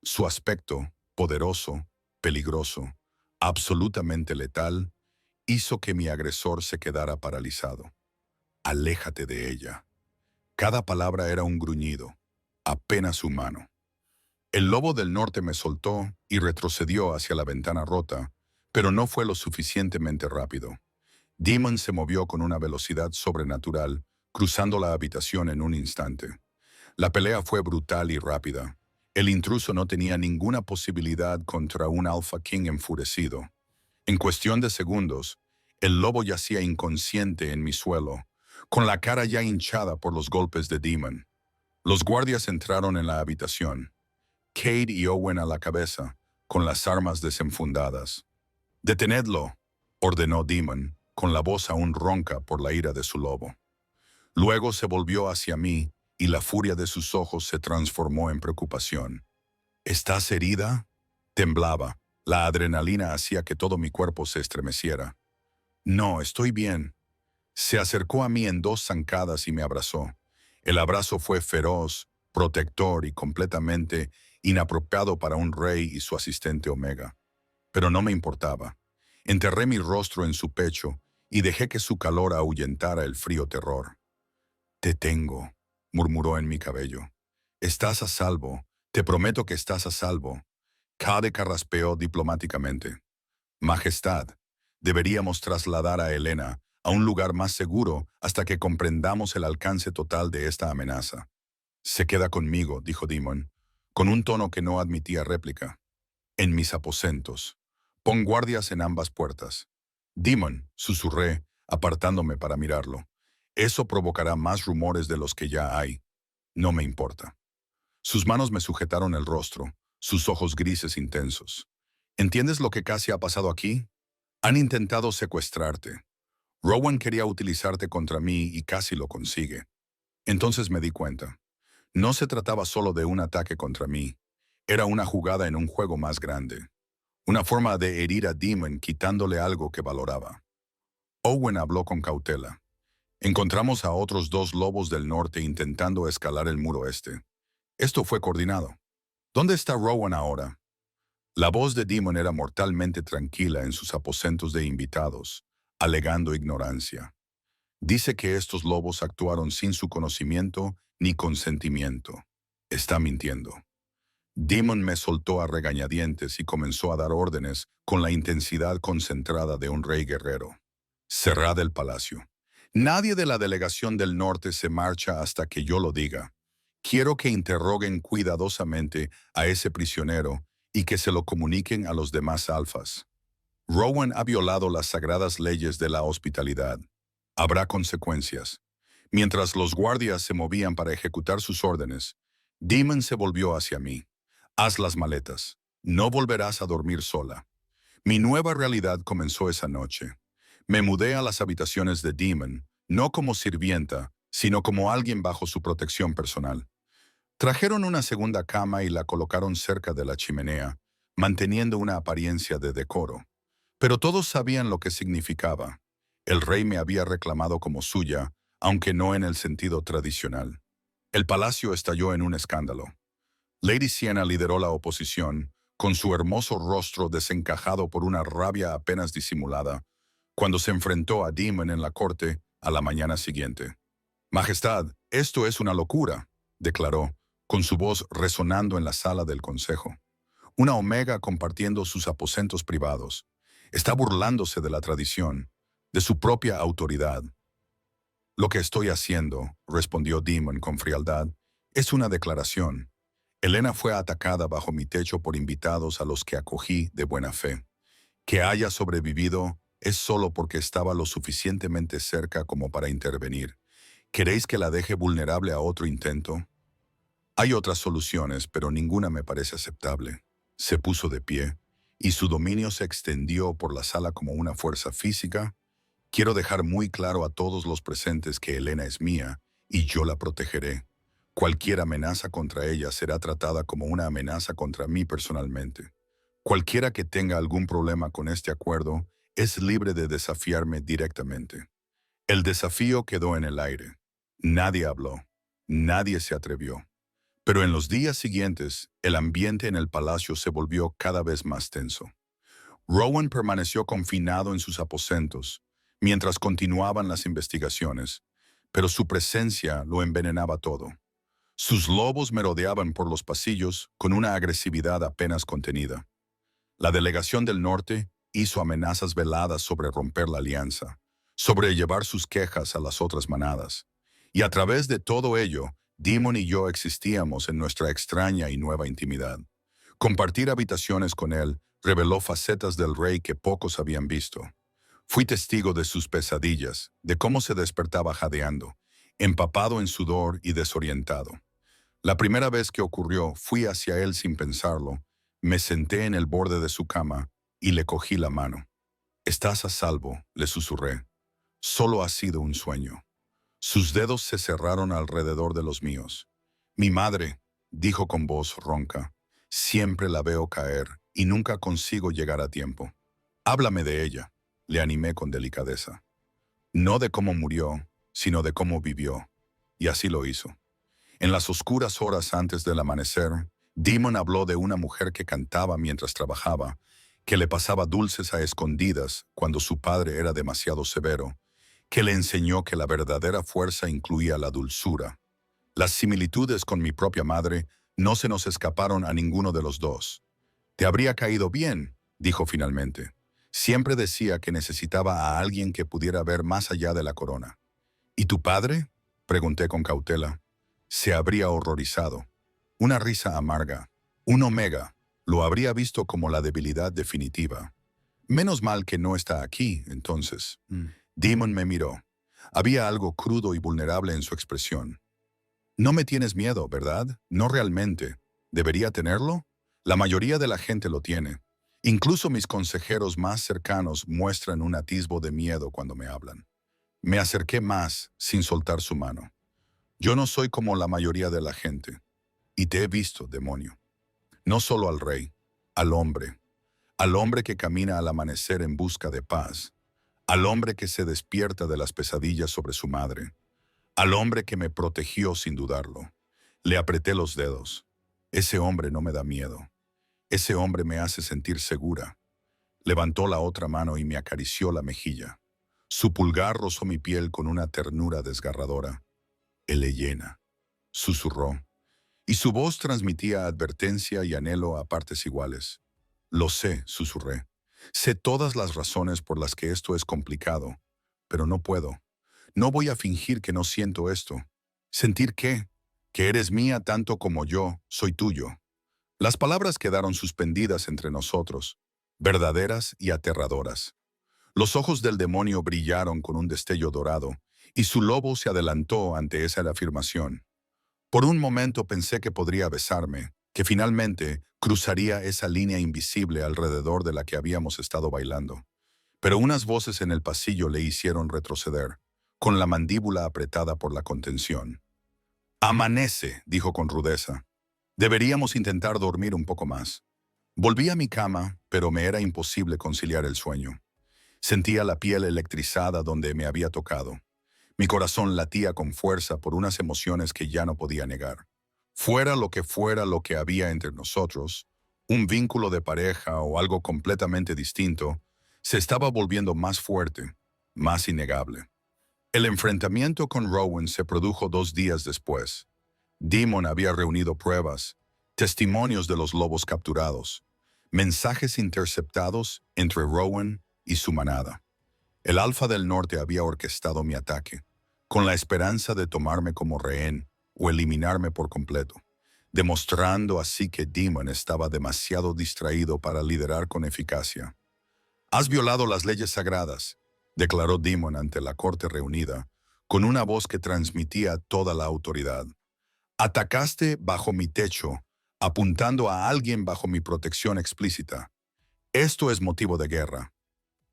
Su aspecto, poderoso, peligroso, absolutamente letal, hizo que mi agresor se quedara paralizado. Aléjate de ella. Cada palabra era un gruñido, apenas humano. El lobo del norte me soltó y retrocedió hacia la ventana rota, pero no fue lo suficientemente rápido. Demon se movió con una velocidad sobrenatural, cruzando la habitación en un instante. La pelea fue brutal y rápida. El intruso no tenía ninguna posibilidad contra un Alpha King enfurecido. En cuestión de segundos, el lobo yacía inconsciente en mi suelo, con la cara ya hinchada por los golpes de Demon. Los guardias entraron en la habitación, Cade y Owen a la cabeza, con las armas desenfundadas. «Detenedlo», ordenó Demon, con la voz aún ronca por la ira de su lobo. Luego se volvió hacia mí y la furia de sus ojos se transformó en preocupación. «¿Estás herida?» Temblaba. La adrenalina hacía que todo mi cuerpo se estremeciera. «No, estoy bien». Se acercó a mí en 2 zancadas y me abrazó. El abrazo fue feroz, protector y completamente inapropiado para un rey y su asistente Omega. Pero no me importaba. Enterré mi rostro en su pecho y dejé que su calor ahuyentara el frío terror. «Te tengo», murmuró en mi cabello. «Estás a salvo. Te prometo que estás a salvo». Cade carraspeó diplomáticamente. «Majestad, deberíamos trasladar a Helena a un lugar más seguro hasta que comprendamos el alcance total de esta amenaza». «Se queda conmigo», dijo Demon, con un tono que no admitía réplica. «En mis aposentos. Pon guardias en ambas puertas». «Demon», susurré, apartándome para mirarlo. «Eso provocará más rumores de los que ya hay». «No me importa». Sus manos me sujetaron el rostro, sus ojos grises intensos. «¿Entiendes lo que casi ha pasado aquí? Han intentado secuestrarte. Rowan quería utilizarte contra mí y casi lo consigue». Entonces me di cuenta. No se trataba solo de un ataque contra mí. Era una jugada en un juego más grande. Una forma de herir a Demon quitándole algo que valoraba. Owen habló con cautela. Encontramos a otros 2 lobos del norte intentando escalar el muro este. Esto fue coordinado. ¿Dónde está Rowan ahora? La voz de Demon era mortalmente tranquila en sus aposentos de invitados, alegando ignorancia. Dice que estos lobos actuaron sin su conocimiento ni consentimiento. Está mintiendo. Demon me soltó a regañadientes y comenzó a dar órdenes con la intensidad concentrada de un rey guerrero. Cerrad el palacio. Nadie de la delegación del norte se marcha hasta que yo lo diga. Quiero que interroguen cuidadosamente a ese prisionero y que se lo comuniquen a los demás alfas. Rowan ha violado las sagradas leyes de la hospitalidad. Habrá consecuencias. Mientras los guardias se movían para ejecutar sus órdenes, Demon se volvió hacia mí. Haz las maletas. No volverás a dormir sola. Mi nueva realidad comenzó esa noche. Me mudé a las habitaciones de Demon, no como sirvienta, sino como alguien bajo su protección personal. Trajeron una segunda cama y la colocaron cerca de la chimenea, manteniendo una apariencia de decoro. Pero todos sabían lo que significaba. El rey me había reclamado como suya, aunque no en el sentido tradicional. El palacio estalló en un escándalo. Lady Sienna lideró la oposición, con su hermoso rostro desencajado por una rabia apenas disimulada, cuando se enfrentó a Demon en la corte a la mañana siguiente. «Majestad, esto es una locura», declaró, con su voz resonando en la sala del consejo. Una omega compartiendo sus aposentos privados. Está burlándose de la tradición, de su propia autoridad. «Lo que estoy haciendo», respondió Demon con frialdad, «es una declaración. Helena fue atacada bajo mi techo por invitados a los que acogí de buena fe. Que haya sobrevivido es solo porque estaba lo suficientemente cerca como para intervenir. ¿Queréis que la deje vulnerable a otro intento? Hay otras soluciones, pero ninguna me parece aceptable». Se puso de pie, y su dominio se extendió por la sala como una fuerza física. «Quiero dejar muy claro a todos los presentes que Helena es mía, y yo la protegeré. Cualquier amenaza contra ella será tratada como una amenaza contra mí personalmente. Cualquiera que tenga algún problema con este acuerdo es libre de desafiarme directamente». El desafío quedó en el aire. Nadie habló. Nadie se atrevió. Pero en los días siguientes, el ambiente en el palacio se volvió cada vez más tenso. Rowan permaneció confinado en sus aposentos, mientras continuaban las investigaciones, pero su presencia lo envenenaba todo. Sus lobos merodeaban por los pasillos con una agresividad apenas contenida. La delegación del norte hizo amenazas veladas sobre romper la alianza, sobre llevar sus quejas a las otras manadas. Y a través de todo ello, Demon y yo existíamos en nuestra extraña y nueva intimidad. Compartir habitaciones con él reveló facetas del rey que pocos habían visto. Fui testigo de sus pesadillas, de cómo se despertaba jadeando, empapado en sudor y desorientado. La primera vez que ocurrió, fui hacia él sin pensarlo, me senté en el borde de su cama y le cogí la mano. «Estás a salvo», le susurré. «Solo ha sido un sueño». Sus dedos se cerraron alrededor de los míos. «Mi madre», dijo con voz ronca, «siempre la veo caer y nunca consigo llegar a tiempo». «Háblame de ella», le animé con delicadeza. «No de cómo murió, sino de cómo vivió». Y así lo hizo. En las oscuras horas antes del amanecer, Demon habló de una mujer que cantaba mientras trabajaba, que le pasaba dulces a escondidas cuando su padre era demasiado severo, que le enseñó que la verdadera fuerza incluía la dulzura. Las similitudes con mi propia madre no se nos escaparon a ninguno de los dos. «Te habría caído bien», dijo finalmente. «Siempre decía que necesitaba a alguien que pudiera ver más allá de la corona». «¿Y tu padre?», pregunté con cautela. Se habría horrorizado. Una risa amarga. Un omega. Lo habría visto como la debilidad definitiva. «Menos mal que no está aquí, entonces». Demon me miró. Había algo crudo y vulnerable en su expresión. «No me tienes miedo, ¿verdad? No realmente. ¿Debería tenerlo? La mayoría de la gente lo tiene. Incluso mis consejeros más cercanos muestran un atisbo de miedo cuando me hablan». Me acerqué más, sin soltar su mano. «Yo no soy como la mayoría de la gente. Y te he visto, demonio. No solo al rey, al hombre. al hombre que camina al amanecer en busca de paz, al hombre que se despierta de las pesadillas sobre su madre, al hombre que me protegió sin dudarlo. Le apreté los dedos. Ese hombre no me da miedo. Ese hombre me hace sentir segura. Levantó la otra mano y me acarició la mejilla. Su pulgar rozó mi piel con una ternura desgarradora. Elena, susurró, y su voz transmitía advertencia y anhelo a partes iguales. Lo sé, susurré. Sé todas las razones por las que esto es complicado, pero no puedo. No voy a fingir que no siento esto. ¿Sentir qué? Que eres mía tanto como yo soy tuyo. Las palabras quedaron suspendidas entre nosotros, verdaderas y aterradoras. Los ojos del demonio brillaron con un destello dorado, y su lobo se adelantó ante esa afirmación. Por un momento pensé que podría besarme, que finalmente cruzaría esa línea invisible alrededor de la que habíamos estado bailando. Pero unas voces en el pasillo le hicieron retroceder, con la mandíbula apretada por la contención. «Amanece», dijo con rudeza. «Deberíamos intentar dormir un poco más». Volví a mi cama, pero me era imposible conciliar el sueño. Sentía la piel electrizada donde me había tocado. Mi corazón latía con fuerza por unas emociones que ya no podía negar. Fuera lo que había entre nosotros, un vínculo de pareja o algo completamente distinto, se estaba volviendo más fuerte, más innegable. El enfrentamiento con Rowan se produjo 2 días después. Demon había reunido pruebas, testimonios de los lobos capturados, mensajes interceptados entre Rowan y su manada. El Alfa del Norte había orquestado mi ataque, con la esperanza de tomarme como rehén o eliminarme por completo, demostrando así que Demon estaba demasiado distraído para liderar con eficacia. «Has violado las leyes sagradas», declaró Demon ante la corte reunida, con una voz que transmitía toda la autoridad. «Atacaste bajo mi techo, apuntando a alguien bajo mi protección explícita. Esto es motivo de guerra».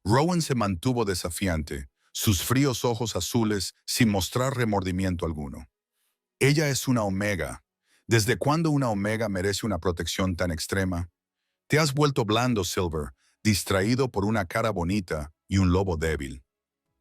Rowan se mantuvo desafiante, sus fríos ojos azules sin mostrar remordimiento alguno. «Ella es una omega. ¿Desde cuándo una omega merece una protección tan extrema? Te has vuelto blando, Silver, distraído por una cara bonita y un lobo débil».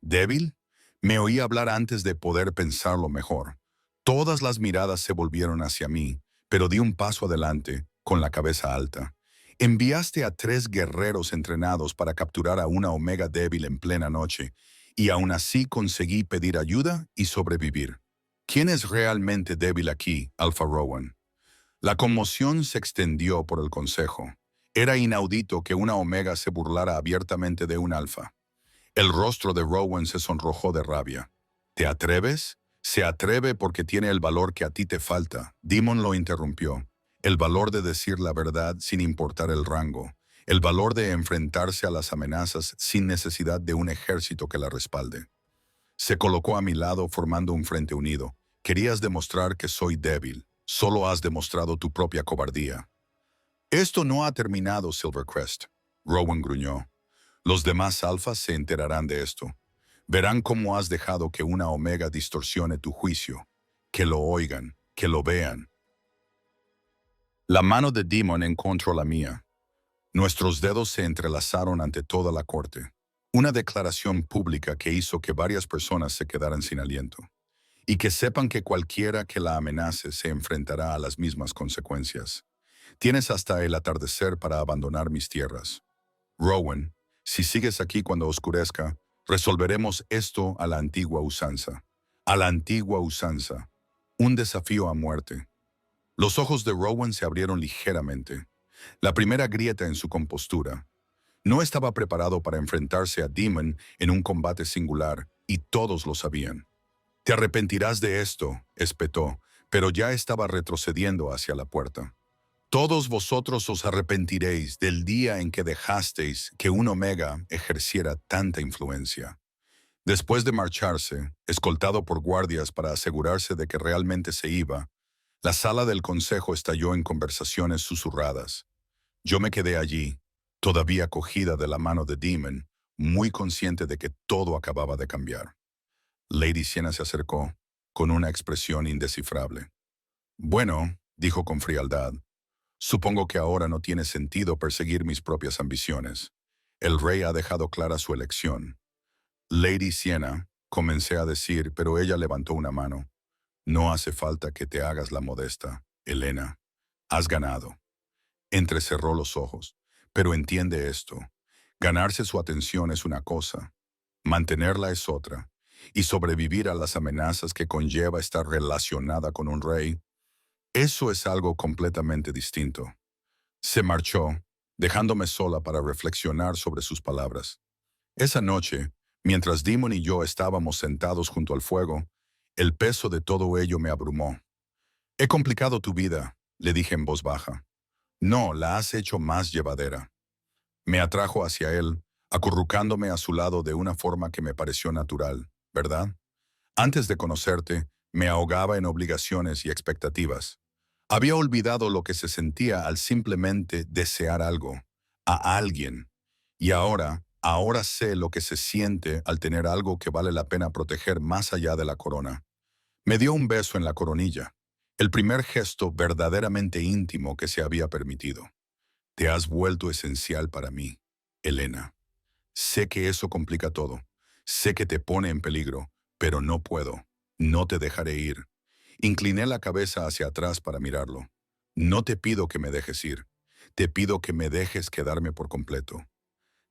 ¿Débil? Me oí hablar antes de poder pensarlo mejor. Todas las miradas se volvieron hacia mí, pero di un paso adelante, con la cabeza alta. «Enviaste a 3 guerreros entrenados para capturar a una omega débil en plena noche, y aún así conseguí pedir ayuda y sobrevivir. ¿Quién es realmente débil aquí, Alpha Rowan?» La conmoción se extendió por el consejo. Era inaudito que una omega se burlara abiertamente de un alfa. El rostro de Rowan se sonrojó de rabia. «¿Te atreves?» «Se atreve porque tiene el valor que a ti te falta», Demon lo interrumpió. «El valor de decir la verdad sin importar el rango. El valor de enfrentarse a las amenazas sin necesidad de un ejército que la respalde». Se colocó a mi lado formando un frente unido. «Querías demostrar que soy débil. Solo has demostrado tu propia cobardía». «Esto no ha terminado, Silvercrest», Rowan gruñó. «Los demás alfas se enterarán de esto. Verán cómo has dejado que una omega distorsione tu juicio. Que lo oigan, que lo vean». La mano de Demon encontró la mía. Nuestros dedos se entrelazaron ante toda la corte. Una declaración pública que hizo que varias personas se quedaran sin aliento. Y que sepan que cualquiera que la amenace se enfrentará a las mismas consecuencias. Tienes hasta el atardecer para abandonar mis tierras. Rowan, si sigues aquí cuando oscurezca, resolveremos esto a la antigua usanza. A la antigua usanza. Un desafío a muerte. Los ojos de Rowan se abrieron ligeramente. La primera grieta en su compostura. No estaba preparado para enfrentarse a Demon en un combate singular, y todos lo sabían. «Te arrepentirás de esto», espetó, pero ya estaba retrocediendo hacia la puerta. «Todos vosotros os arrepentiréis del día en que dejasteis que un omega ejerciera tanta influencia». Después de marcharse, escoltado por guardias para asegurarse de que realmente se iba, la sala del consejo estalló en conversaciones susurradas. Yo me quedé allí, todavía cogida de la mano de Demon, muy consciente de que todo acababa de cambiar. Lady Siena se acercó, con una expresión indescifrable. «Bueno», dijo con frialdad, Supongo que ahora no tiene sentido perseguir mis propias ambiciones. El rey ha dejado clara su elección. Lady Siena, comencé a decir, pero ella levantó una mano. No hace falta que te hagas la modesta, Helena. Has ganado. Entrecerró los ojos. Pero entiende esto. Ganarse su atención es una cosa. Mantenerla es otra. Y sobrevivir a las amenazas que conlleva estar relacionada con un rey, eso es algo completamente distinto. Se marchó, dejándome sola para reflexionar sobre sus palabras. Esa noche, mientras Demon y yo estábamos sentados junto al fuego, el peso de todo ello me abrumó. He complicado tu vida, le dije en voz baja. No, la has hecho más llevadera. Me atrajo hacia él, acurrucándome a su lado de una forma que me pareció natural, ¿verdad? Antes de conocerte, me ahogaba en obligaciones y expectativas. Había olvidado lo que se sentía al simplemente desear algo, a alguien. Y ahora sé lo que se siente al tener algo que vale la pena proteger más allá de la corona. Me dio un beso en la coronilla, el primer gesto verdaderamente íntimo que se había permitido. Te has vuelto esencial para mí, Helena. Sé que eso complica todo. Sé que te pone en peligro, pero no puedo. No te dejaré ir. Incliné la cabeza hacia atrás para mirarlo. No te pido que me dejes ir. Te pido que me dejes quedarme por completo.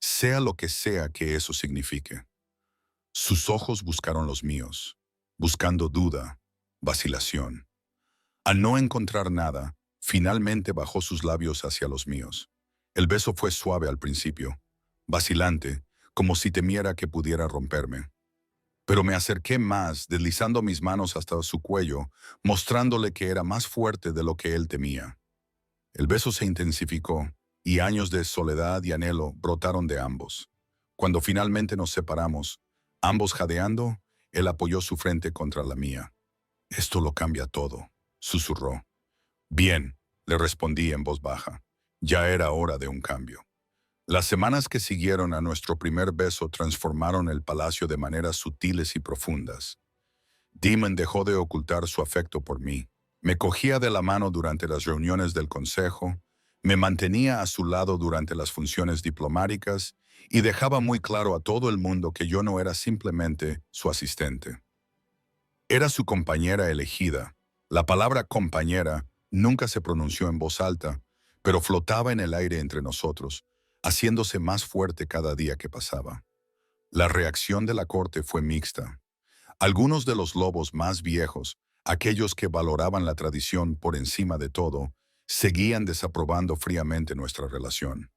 Sea lo que sea que eso signifique. Sus ojos buscaron los míos, buscando duda, vacilación. Al no encontrar nada, finalmente bajó sus labios hacia los míos. El beso fue suave al principio, vacilante, como si temiera que pudiera romperme. Pero me acerqué más, deslizando mis manos hasta su cuello, mostrándole que era más fuerte de lo que él temía. El beso se intensificó, y años de soledad y anhelo brotaron de ambos. Cuando finalmente nos separamos, ambos jadeando, él apoyó su frente contra la mía. Esto lo cambia todo, susurró. Bien, le respondí en voz baja. Ya era hora de un cambio. Las semanas que siguieron a nuestro primer beso transformaron el palacio de maneras sutiles y profundas. Demon dejó de ocultar su afecto por mí. Me cogía de la mano durante las reuniones del consejo, me mantenía a su lado durante las funciones diplomáticas y dejaba muy claro a todo el mundo que yo no era simplemente su asistente. Era su compañera elegida. La palabra compañera nunca se pronunció en voz alta, pero flotaba en el aire entre nosotros, haciéndose más fuerte cada día que pasaba. La reacción de la corte fue mixta. Algunos de los lobos más viejos, aquellos que valoraban la tradición por encima de todo, seguían desaprobando fríamente nuestra relación.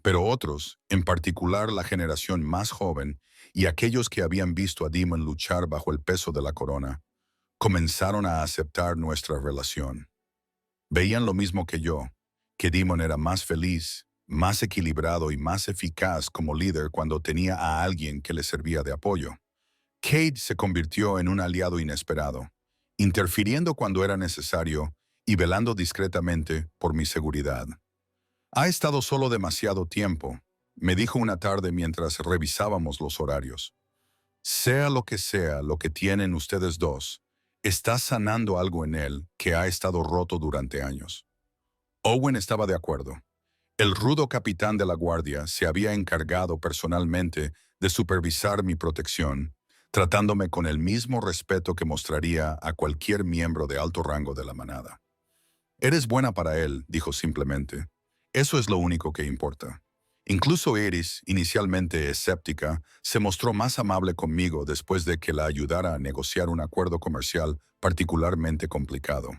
Pero otros, en particular la generación más joven y aquellos que habían visto a Demon luchar bajo el peso de la corona, comenzaron a aceptar nuestra relación. Veían lo mismo que yo, que Demon era más feliz, más equilibrado y más eficaz como líder cuando tenía a alguien que le servía de apoyo. Cade se convirtió en un aliado inesperado, interfiriendo cuando era necesario y velando discretamente por mi seguridad. Ha estado solo demasiado tiempo, me dijo una tarde mientras revisábamos los horarios. Sea lo que tienen ustedes dos, está sanando algo en él que ha estado roto durante años. Owen estaba de acuerdo. El rudo capitán de la guardia se había encargado personalmente de supervisar mi protección, tratándome con el mismo respeto que mostraría a cualquier miembro de alto rango de la manada. Eres buena para él, dijo simplemente. Eso es lo único que importa. Incluso Iris, inicialmente escéptica, se mostró más amable conmigo después de que la ayudara a negociar un acuerdo comercial particularmente complicado.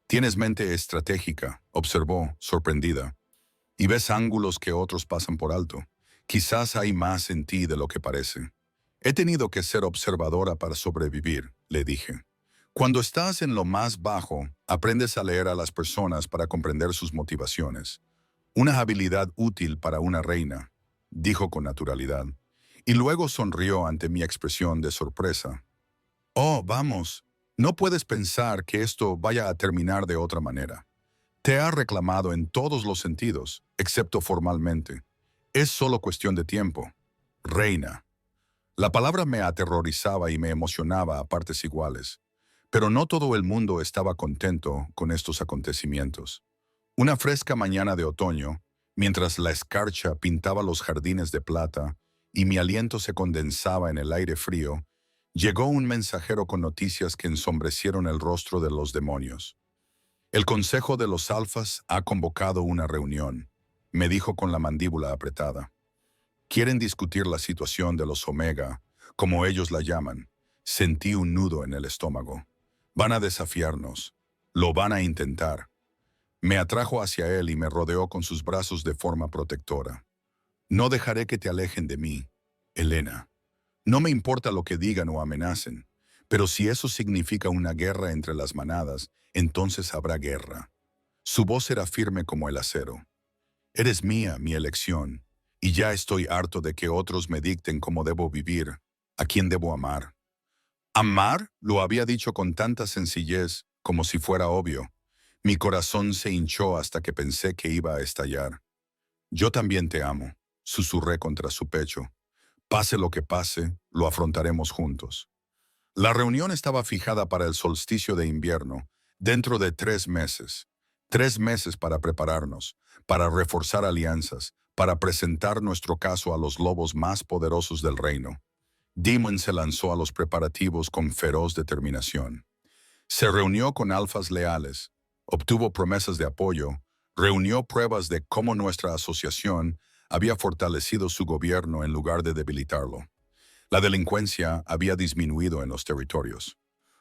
Tienes mente estratégica, observó, sorprendida, y ves ángulos que otros pasan por alto. Quizás hay más en ti de lo que parece. He tenido que ser observadora para sobrevivir, le dije. Cuando estás en lo más bajo, aprendes a leer a las personas para comprender sus motivaciones. Una habilidad útil para una reina, dijo con naturalidad, y luego sonrió ante mi expresión de sorpresa. Oh, vamos, no puedes pensar que esto vaya a terminar de otra manera. Te ha reclamado en todos los sentidos, excepto formalmente. Es solo cuestión de tiempo. Reina. La palabra me aterrorizaba y me emocionaba a partes iguales, pero no todo el mundo estaba contento con estos acontecimientos. Una fresca mañana de otoño, mientras la escarcha pintaba los jardines de plata y mi aliento se condensaba en el aire frío, llegó un mensajero con noticias que ensombrecieron el rostro de los demonios. El Consejo de los Alfas ha convocado una reunión, me dijo con la mandíbula apretada. Quieren discutir la situación de los Omega, como ellos la llaman. Sentí un nudo en el estómago. Van a desafiarnos. Lo van a intentar. Me atrajo hacia él y me rodeó con sus brazos de forma protectora. No dejaré que te alejen de mí, Helena. No me importa lo que digan o amenacen, pero si eso significa una guerra entre las manadas, entonces habrá guerra. Su voz era firme como el acero. Eres mía, mi elección, y ya estoy harto de que otros me dicten cómo debo vivir, a quién debo amar. ¿Amar? Lo había dicho con tanta sencillez, como si fuera obvio. Mi corazón se hinchó hasta que pensé que iba a estallar. Yo también te amo, susurré contra su pecho. Pase lo que pase, lo afrontaremos juntos. La reunión estaba fijada para el solsticio de invierno, dentro de 3 meses. 3 meses para prepararnos, para reforzar alianzas, para presentar nuestro caso a los lobos más poderosos del reino. Demon se lanzó a los preparativos con feroz determinación. Se reunió con alfas leales, obtuvo promesas de apoyo, reunió pruebas de cómo nuestra asociación había fortalecido su gobierno en lugar de debilitarlo. La delincuencia había disminuido en los territorios.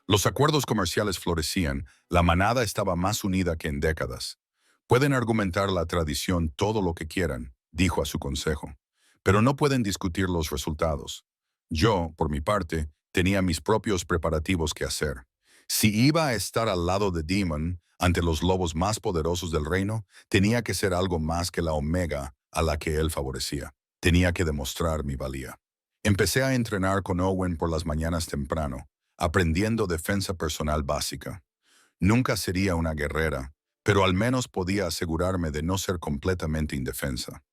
Los acuerdos comerciales florecían, la manada estaba más unida que en décadas. Pueden argumentar la tradición todo lo que quieran, dijo a su consejo, pero no pueden discutir los resultados. Yo, por mi parte, tenía mis propios preparativos que hacer. Si iba a estar al lado de Demon, ante los lobos más poderosos del reino, tenía que ser algo más que la Omega a la que él favorecía. Tenía que demostrar mi valía. Empecé a entrenar con Owen por las mañanas temprano, aprendiendo defensa personal básica. Nunca sería una guerrera, pero al menos podía asegurarme de no ser completamente indefensa.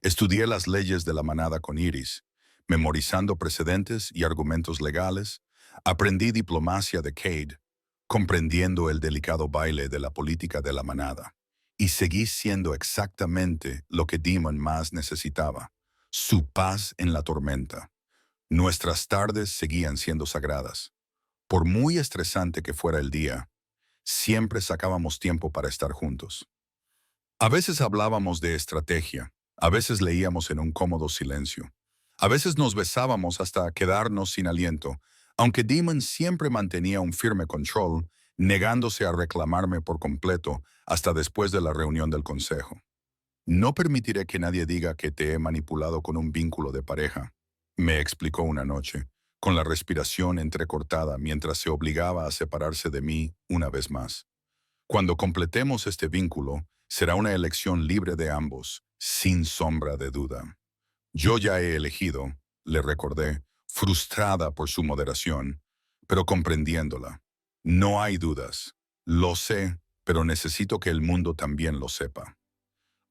Estudié las leyes de la manada con Iris, memorizando precedentes y argumentos legales. Aprendí diplomacia de Cade, comprendiendo el delicado baile de la política de la manada. Y seguí siendo exactamente lo que Demon más necesitaba, su paz en la tormenta. Nuestras tardes seguían siendo sagradas. Por muy estresante que fuera el día, siempre sacábamos tiempo para estar juntos. A veces hablábamos de estrategia, a veces leíamos en un cómodo silencio. A veces nos besábamos hasta quedarnos sin aliento, aunque Demon siempre mantenía un firme control, negándose a reclamarme por completo hasta después de la reunión del consejo. No permitiré que nadie diga que te he manipulado con un vínculo de pareja, me explicó una noche, con la respiración entrecortada mientras se obligaba a separarse de mí una vez más. Cuando completemos este vínculo, será una elección libre de ambos, sin sombra de duda. Yo ya he elegido, le recordé, frustrada por su moderación, pero comprendiéndola. No hay dudas. Lo sé, pero necesito que el mundo también lo sepa.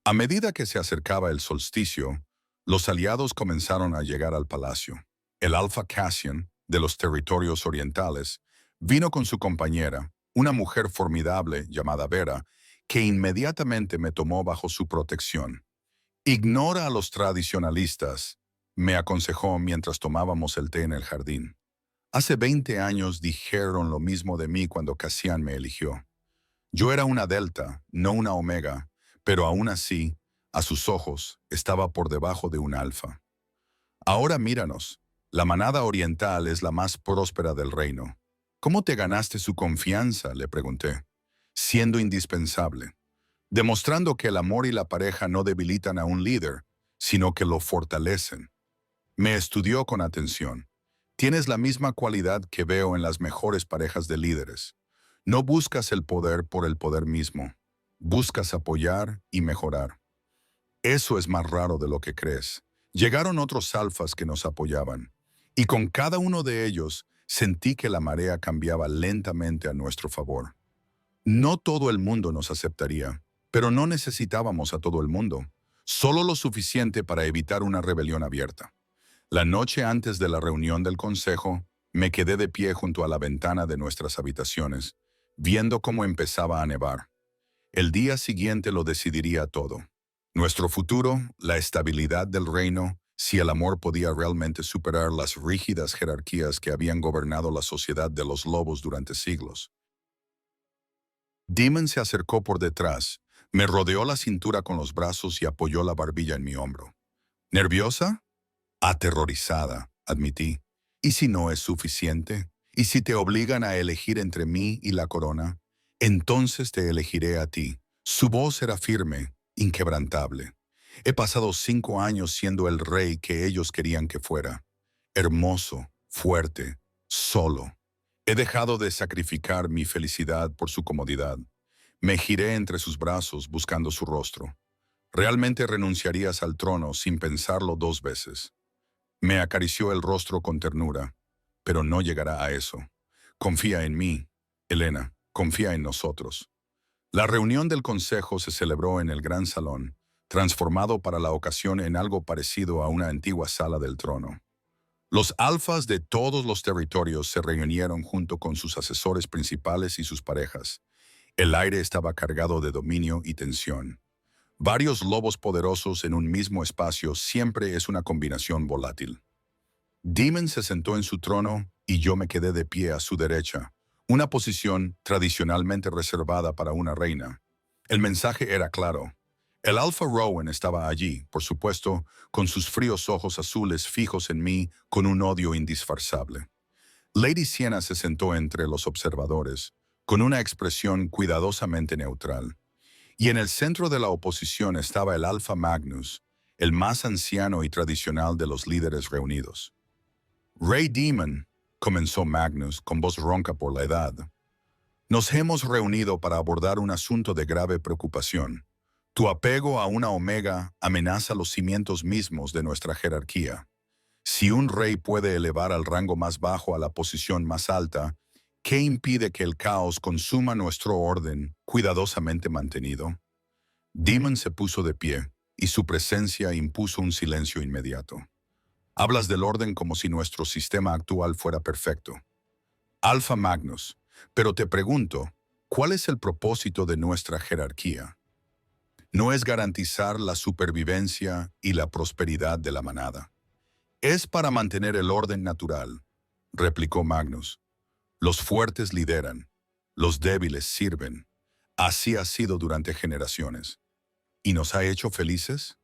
A medida que se acercaba el solsticio, los aliados comenzaron a llegar al palacio. El Alpha Cassian, de los territorios orientales, vino con su compañera, una mujer formidable llamada Vera, que inmediatamente me tomó bajo su protección. Ignora a los tradicionalistas, me aconsejó mientras tomábamos el té en el jardín. Hace 20 años dijeron lo mismo de mí cuando Cassian me eligió. Yo era una delta, no una omega, pero aún así, a sus ojos, estaba por debajo de un alfa. Ahora míranos, la manada oriental es la más próspera del reino. ¿Cómo te ganaste su confianza?, le pregunté. Siendo indispensable, demostrando que el amor y la pareja no debilitan a un líder, sino que lo fortalecen. Me estudió con atención. Tienes la misma cualidad que veo en las mejores parejas de líderes. No buscas el poder por el poder mismo. Buscas apoyar y mejorar. Eso es más raro de lo que crees. Llegaron otros alfas que nos apoyaban, y con cada uno de ellos sentí que la marea cambiaba lentamente a nuestro favor. No todo el mundo nos aceptaría, pero no necesitábamos a todo el mundo, solo lo suficiente para evitar una rebelión abierta. La noche antes de la reunión del consejo, me quedé de pie junto a la ventana de nuestras habitaciones, viendo cómo empezaba a nevar. El día siguiente lo decidiría todo. Nuestro futuro, la estabilidad del reino, si el amor podía realmente superar las rígidas jerarquías que habían gobernado la sociedad de los lobos durante siglos. Demon se acercó por detrás, me rodeó la cintura con los brazos y apoyó la barbilla en mi hombro. ¿Nerviosa? Aterrorizada, admití. ¿Y si no es suficiente? ¿Y si te obligan a elegir entre mí y la corona? Entonces te elegiré a ti. Su voz era firme, inquebrantable. He pasado 5 años siendo el rey que ellos querían que fuera. Hermoso, fuerte, solo. He dejado de sacrificar mi felicidad por su comodidad. Me giré entre sus brazos buscando su rostro. Realmente renunciarías al trono sin pensarlo 2 veces. Me acarició el rostro con ternura, pero no llegará a eso. Confía en mí, Helena, confía en nosotros. La reunión del consejo se celebró en el gran salón, transformado para la ocasión en algo parecido a una antigua sala del trono. Los alfas de todos los territorios se reunieron junto con sus asesores principales y sus parejas. El aire estaba cargado de dominio y tensión. Varios lobos poderosos en un mismo espacio siempre es una combinación volátil. Demon se sentó en su trono y yo me quedé de pie a su derecha, una posición tradicionalmente reservada para una reina. El mensaje era claro. El Alfa Rowan estaba allí, por supuesto, con sus fríos ojos azules fijos en mí con un odio indisfrazable. Lady Sienna se sentó entre los observadores, con una expresión cuidadosamente neutral. Y en el centro de la oposición estaba el Alfa Magnus, el más anciano y tradicional de los líderes reunidos. Rey Demon, comenzó Magnus con voz ronca por la edad, nos hemos reunido para abordar un asunto de grave preocupación. Tu apego a una omega amenaza los cimientos mismos de nuestra jerarquía. Si un rey puede elevar al rango más bajo a la posición más alta, ¿qué impide que el caos consuma nuestro orden cuidadosamente mantenido? Demon se puso de pie, y su presencia impuso un silencio inmediato. Hablas del orden como si nuestro sistema actual fuera perfecto. Alfa Magnus, pero te pregunto, ¿cuál es el propósito de nuestra jerarquía? No es garantizar la supervivencia y la prosperidad de la manada. Es para mantener el orden natural, replicó Magnus. Los fuertes lideran, los débiles sirven. Así ha sido durante generaciones. ¿Y nos ha hecho felices?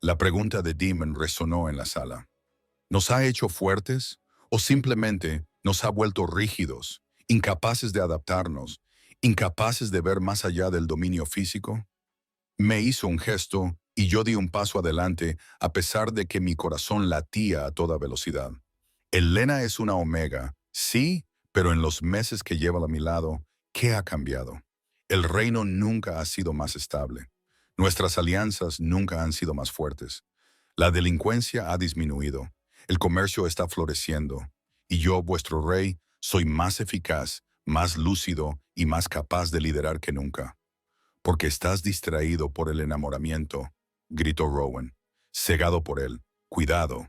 La pregunta de Demon resonó en la sala. ¿Nos ha hecho fuertes o simplemente nos ha vuelto rígidos, incapaces de adaptarnos, incapaces de ver más allá del dominio físico? Me hizo un gesto y yo di un paso adelante a pesar de que mi corazón latía a toda velocidad. Helena es una omega, sí, pero en los meses que lleva a mi lado, ¿qué ha cambiado? El reino nunca ha sido más estable. Nuestras alianzas nunca han sido más fuertes. La delincuencia ha disminuido. El comercio está floreciendo. Y yo, vuestro rey, soy más eficaz, más lúcido y más capaz de liderar que nunca. Porque estás distraído por el enamoramiento, gritó Rowan. Cegado por él. Cuidado.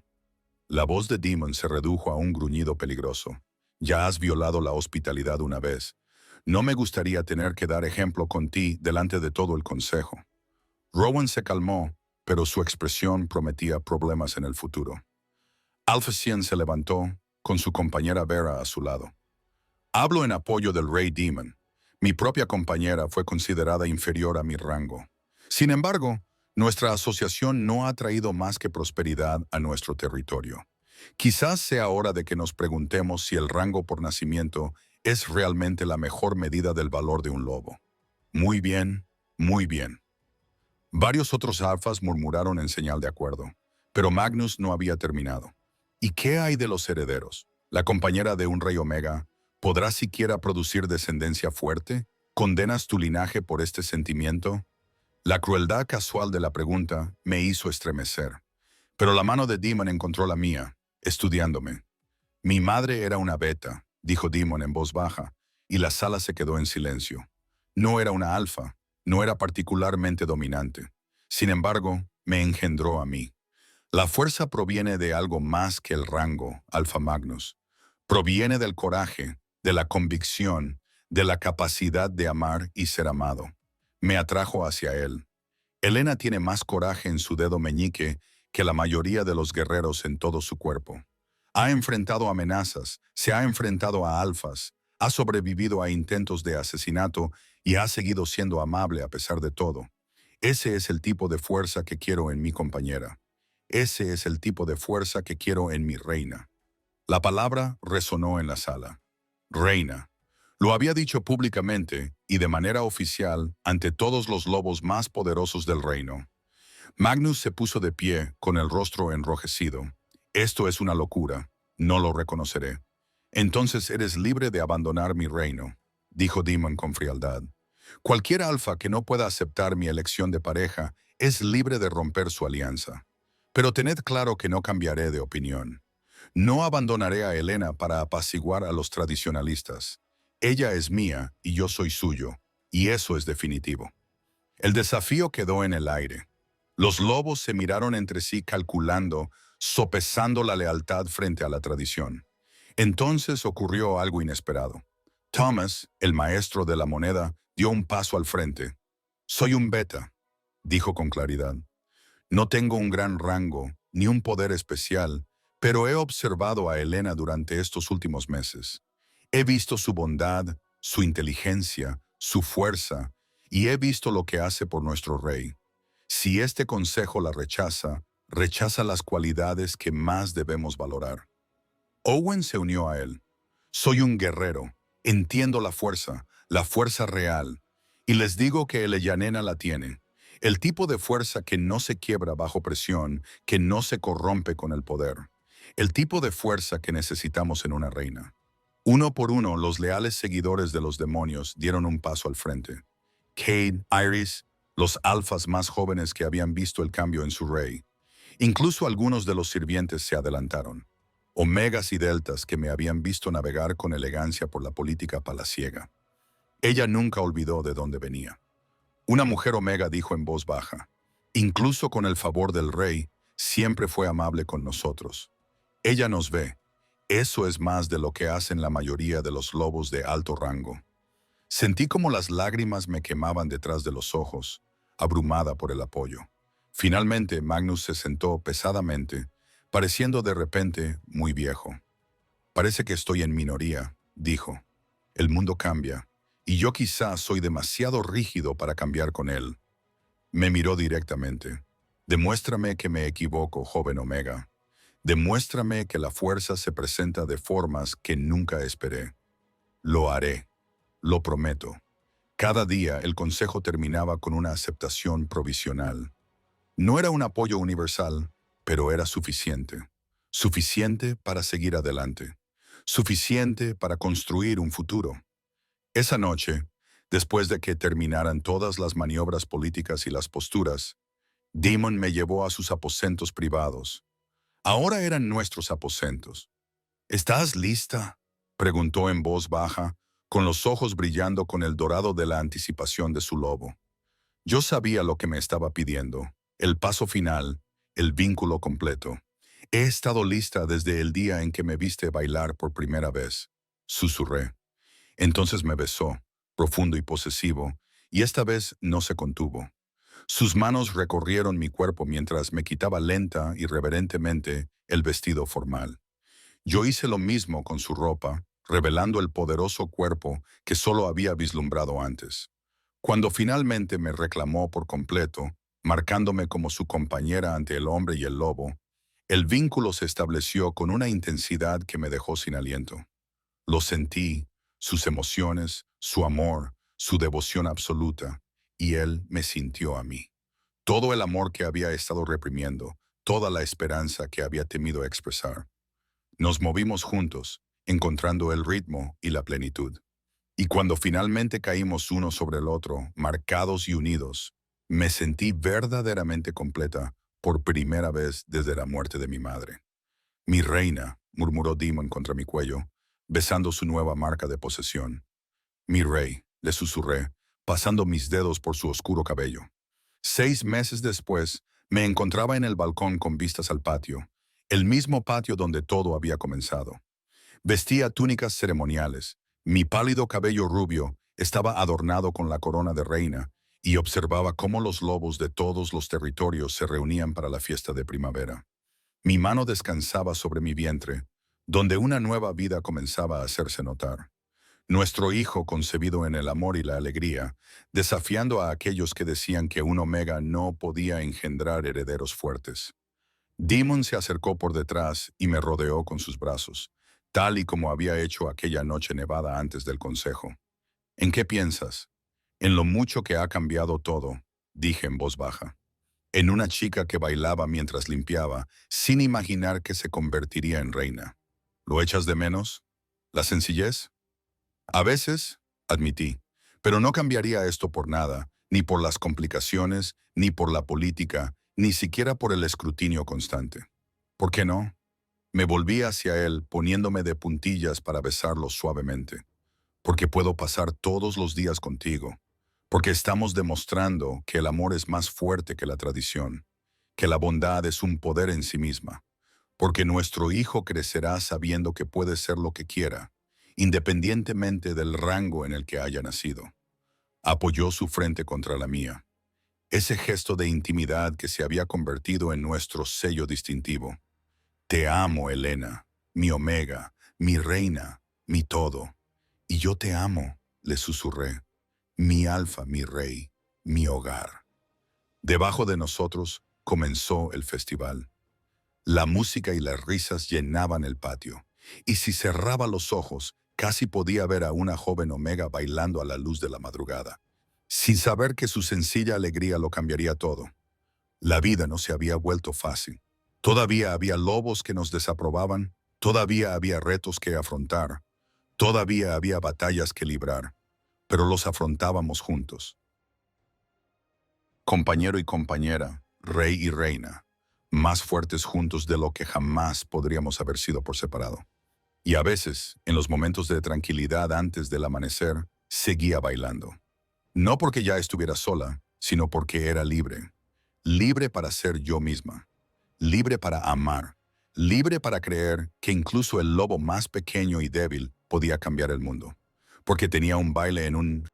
La voz de Demon se redujo a un gruñido peligroso. Ya has violado la hospitalidad una vez. No me gustaría tener que dar ejemplo con ti delante de todo el consejo. Rowan se calmó, pero su expresión prometía problemas en el futuro. Alpha Cien se levantó, con su compañera Vera a su lado. Hablo en apoyo del Rey Demon. Mi propia compañera fue considerada inferior a mi rango. Sin embargo, nuestra asociación no ha traído más que prosperidad a nuestro territorio. Quizás sea hora de que nos preguntemos si el rango por nacimiento es realmente la mejor medida del valor de un lobo. Muy bien, muy bien. Varios otros alfas murmuraron en señal de acuerdo, pero Magnus no había terminado. ¿Y qué hay de los herederos? ¿La compañera de un rey omega podrá siquiera producir descendencia fuerte? ¿Condenas tu linaje por este sentimiento? La crueldad casual de la pregunta me hizo estremecer, pero la mano de Demon encontró la mía, estudiándome. Mi madre era una beta, dijo Demon en voz baja, y la sala se quedó en silencio. No era una alfa, no era particularmente dominante. Sin embargo, me engendró a mí. La fuerza proviene de algo más que el rango, Alfa Magnus. Proviene del coraje, de la convicción, de la capacidad de amar y ser amado. Me atrajo hacia él. Helena tiene más coraje en su dedo meñique que la mayoría de los guerreros en todo su cuerpo. Ha enfrentado amenazas, se ha enfrentado a alfas, ha sobrevivido a intentos de asesinato y ha seguido siendo amable a pesar de todo. Ese es el tipo de fuerza que quiero en mi compañera. Ese es el tipo de fuerza que quiero en mi reina. La palabra resonó en la sala. Reina. Lo había dicho públicamente y de manera oficial ante todos los lobos más poderosos del reino. Magnus se puso de pie con el rostro enrojecido. Esto es una locura. No lo reconoceré. Entonces eres libre de abandonar mi reino, dijo Demon con frialdad. Cualquier alfa que no pueda aceptar mi elección de pareja es libre de romper su alianza. Pero tened claro que no cambiaré de opinión. No abandonaré a Helena para apaciguar a los tradicionalistas. Ella es mía y yo soy suyo, y eso es definitivo. El desafío quedó en el aire. Los lobos se miraron entre sí calculando, sopesando la lealtad frente a la tradición. Entonces ocurrió algo inesperado. Thomas, el maestro de la moneda, dio un paso al frente. Soy un beta, dijo con claridad. No tengo un gran rango, ni un poder especial, pero he observado a Helena durante estos últimos meses. He visto su bondad, su inteligencia, su fuerza, y he visto lo que hace por nuestro rey. Si este consejo la rechaza, rechaza las cualidades que más debemos valorar. Owen se unió a él. Soy un guerrero, entiendo la fuerza real, y les digo que el Ellanena la tiene. El tipo de fuerza que no se quiebra bajo presión, que no se corrompe con el poder. El tipo de fuerza que necesitamos en una reina. Uno por uno, los leales seguidores de los demonios dieron un paso al frente. Cade, Iris, los alfas más jóvenes que habían visto el cambio en su rey. Incluso algunos de los sirvientes se adelantaron. Omegas y deltas que me habían visto navegar con elegancia por la política palaciega. Ella nunca olvidó de dónde venía. Una mujer omega dijo en voz baja, incluso con el favor del rey, siempre fue amable con nosotros. Ella nos ve. Eso es más de lo que hacen la mayoría de los lobos de alto rango. Sentí como las lágrimas me quemaban detrás de los ojos, abrumada por el apoyo. Finalmente, Magnus se sentó pesadamente, pareciendo de repente muy viejo. Parece que estoy en minoría, dijo. El mundo cambia, y yo quizás soy demasiado rígido para cambiar con él. Me miró directamente. Demuéstrame que me equivoco, joven Omega. Demuéstrame que la fuerza se presenta de formas que nunca esperé. Lo haré. Lo prometo. Cada día el consejo terminaba con una aceptación provisional. No era un apoyo universal, pero era suficiente. Suficiente para seguir adelante. Suficiente para construir un futuro. Esa noche, después de que terminaran todas las maniobras políticas y las posturas, Demon me llevó a sus aposentos privados. Ahora eran nuestros aposentos. ¿Estás lista?, preguntó en voz baja, con los ojos brillando con el dorado de la anticipación de su lobo. Yo sabía lo que me estaba pidiendo, el paso final, el vínculo completo. He estado lista desde el día en que me viste bailar por primera vez, susurré. Entonces me besó, profundo y posesivo, y esta vez no se contuvo. Sus manos recorrieron mi cuerpo mientras me quitaba lenta y reverentemente el vestido formal. Yo hice lo mismo con su ropa, revelando el poderoso cuerpo que solo había vislumbrado antes. Cuando finalmente me reclamó por completo, marcándome como su compañera ante el hombre y el lobo, el vínculo se estableció con una intensidad que me dejó sin aliento. Lo sentí, sus emociones, su amor, su devoción absoluta, y él me sintió a mí. Todo el amor que había estado reprimiendo, toda la esperanza que había temido expresar. Nos movimos juntos, encontrando el ritmo y la plenitud. Y cuando finalmente caímos uno sobre el otro, marcados y unidos, me sentí verdaderamente completa por primera vez desde la muerte de mi madre. Mi reina, murmuró Demon contra mi cuello, besando su nueva marca de posesión. Mi rey, le susurré, pasando mis dedos por su oscuro cabello. 6 meses después, me encontraba en el balcón con vistas al patio, el mismo patio donde todo había comenzado. Vestía túnicas ceremoniales, mi pálido cabello rubio estaba adornado con la corona de reina, y observaba cómo los lobos de todos los territorios se reunían para la fiesta de primavera. Mi mano descansaba sobre mi vientre, donde una nueva vida comenzaba a hacerse notar. Nuestro hijo concebido en el amor y la alegría, desafiando a aquellos que decían que un omega no podía engendrar herederos fuertes. Demon se acercó por detrás y me rodeó con sus brazos, tal y como había hecho aquella noche nevada antes del consejo. ¿En qué piensas? En lo mucho que ha cambiado todo, dije en voz baja. En una chica que bailaba mientras limpiaba, sin imaginar que se convertiría en reina. ¿Lo echas de menos? ¿La sencillez? A veces, admití, pero no cambiaría esto por nada, ni por las complicaciones, ni por la política, ni siquiera por el escrutinio constante. ¿Por qué no? Me volví hacia él, poniéndome de puntillas para besarlo suavemente. Porque puedo pasar todos los días contigo. Porque estamos demostrando que el amor es más fuerte que la tradición, que la bondad es un poder en sí misma. Porque nuestro hijo crecerá sabiendo que puede ser lo que quiera, independientemente del rango en el que haya nacido. Apoyó su frente contra la mía. Ese gesto de intimidad que se había convertido en nuestro sello distintivo. Te amo, Elena, mi omega, mi reina, mi todo. Y yo te amo, le susurré, mi alfa, mi rey, mi hogar. Debajo de nosotros comenzó el festival. La música y las risas llenaban el patio, y si cerraba los ojos, casi podía ver a una joven omega bailando a la luz de la madrugada, sin saber que su sencilla alegría lo cambiaría todo. La vida no se había vuelto fácil. Todavía había lobos que nos desaprobaban, todavía había retos que afrontar, todavía había batallas que librar, pero los afrontábamos juntos. Compañero y compañera, rey y reina, más fuertes juntos de lo que jamás podríamos haber sido por separado. Y a veces, en los momentos de tranquilidad antes del amanecer, seguía bailando. No porque ya estuviera sola, sino porque era libre. Libre para ser yo misma. Libre para amar. Libre para creer que incluso el lobo más pequeño y débil podía cambiar el mundo. Porque tenía un baile en un